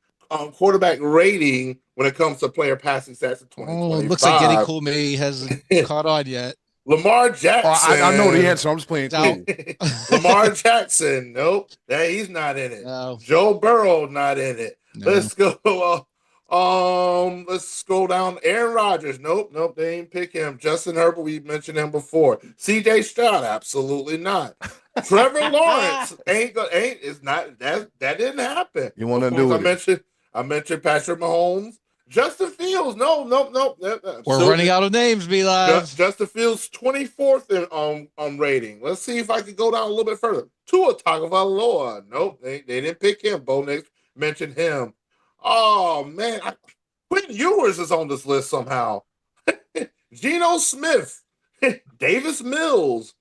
Quarterback rating when it comes to player passing stats in 2025. Looks like Eddie Cool May hasn't caught on yet. Lamar Jackson. I know the answer. I'm just playing cool. Lamar Jackson. Nope. He's not in it. No. Joe Burrow not in it. No. Let's go. Let's scroll down. Aaron Rodgers. Nope. They ain't pick him. Justin Herbert. We mentioned him before. C.J. Stroud. Absolutely not. Trevor Lawrence is not. That didn't happen. You want to do it? I mentioned Patrick Mahomes. Justin Fields. No. We're running out of names, B-Live. Justin Fields, 24th in rating. Let's see if I can go down a little bit further. Tua Tagovailoa. Nope, they didn't pick him. Bo Nix mentioned him. Oh, man. Quentin Ewers is on this list somehow. Geno Smith. Davis Mills.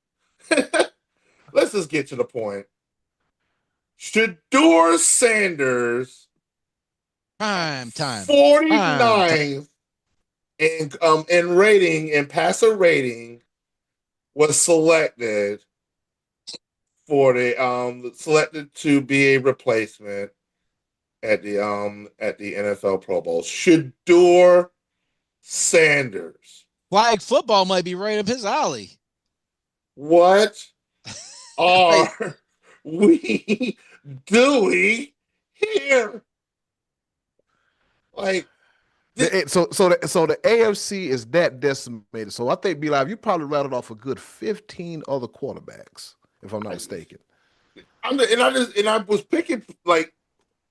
Let's just get to the point. Shedeur Sanders. Prime time. 49th in rating, in passer rating, was selected for the selected to be a replacement at the NFL Pro Bowl. Shedeur Sanders. Flag football might be right up his alley. What are we doing here? Like, so the AFC is that decimated. So I think, B-Live, you probably rattled off a good 15 other quarterbacks, if I'm not mistaken. I was picking like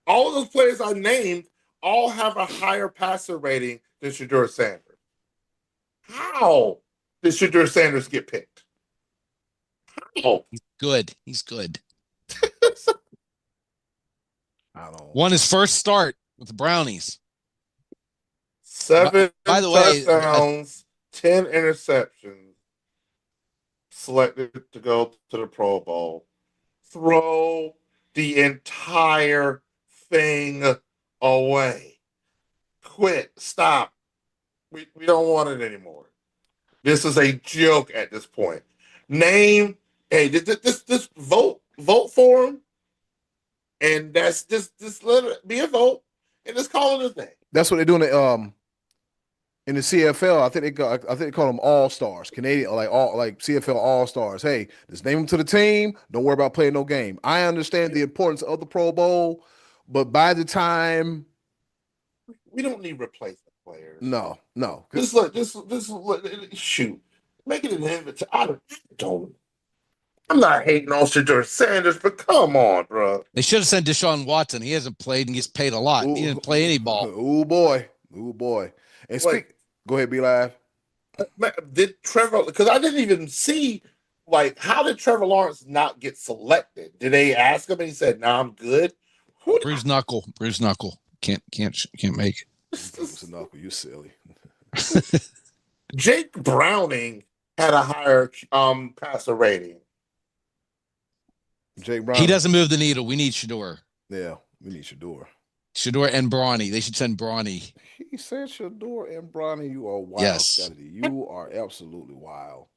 All of those players I named all have a higher passer rating than Shedeur Sanders. How did Shedeur Sanders get picked? How? Good. He's good. I don't. Won his first start with the Brownies. 7 By the way, touchdowns, 10 interceptions. Selected to go to the Pro Bowl. Throw the entire thing away. Quit. Stop. We don't want it anymore. This is a joke at this point. Name, hey, this vote for him, and that's just let it be a vote, and just call it a thing. That's what they're doing in the CFL. I think they call them All Stars, Canadian, like CFL All Stars. Hey, just name them to the team. Don't worry about playing no game. I understand the importance of the Pro Bowl, but by the time we don't need replacement players. No. This shoot, make it an invitation. I'm not hating on Shedeur Sanders, but come on, bro. They should have sent Deshaun Watson. He hasn't played and gets paid a lot. He didn't play any ball. Oh boy. And go ahead, be live. Did Trevor? Because I didn't even see. How did Trevor Lawrence not get selected? Did they ask him and he said, "Nah, I'm good"? Bruised knuckle. Can't make it. Bruised knuckle. You silly. Jake Browning had a higher passer rating. Jake Browning. He doesn't move the needle. We need Shedeur. Yeah, we need Shedeur. Shedeur and Brawny. They should send Brawny. He said Shedeur and Brawny. You are wild, yes. Scotty. You are absolutely wild.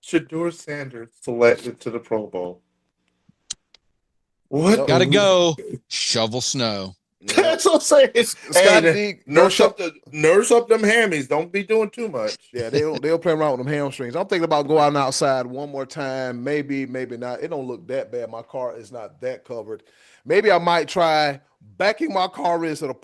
Shedeur Sanders selected to the Pro Bowl. What? Gotta go. Shovel snow. That's what I'm saying. Scotty, nurse up them hammies. Don't be doing too much. Yeah, they'll play around with them hamstrings. I'm thinking about going outside one more time. Maybe not. It don't look that bad. My car is not that covered. Maybe I might try backing my car instead of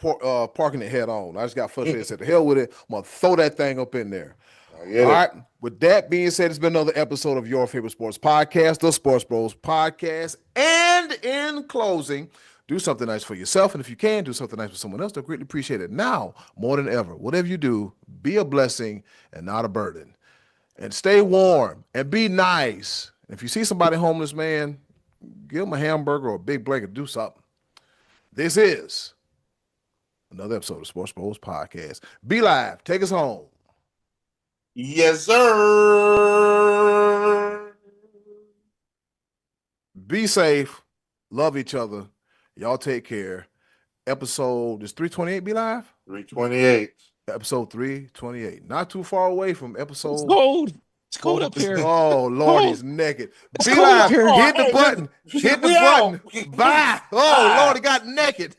parking it head on. I just got frustrated. Said, "The hell with it. I'm gonna throw that thing up in there." All right. With that being said, it's been another episode of your favorite sports podcast, the SportsBros podcast. And in closing, do something nice for yourself. And if you can, do something nice for someone else. They'll greatly appreciate it. Now, more than ever, whatever you do, be a blessing and not a burden. And stay warm and be nice. If you see somebody homeless, man, give them a hamburger or a big blanket. Do something. This is another episode of SportsBros podcast. Be live. Take us home. Yes, sir. Be safe. Love each other. Y'all take care. Episode is 328 be live? 328. Episode 328. Not too far away from episode. It's cold. It's cold up here. Oh, Lord, he's naked. Be live. Hit the button. Hit the button. Bye. Oh, Lord, he got naked.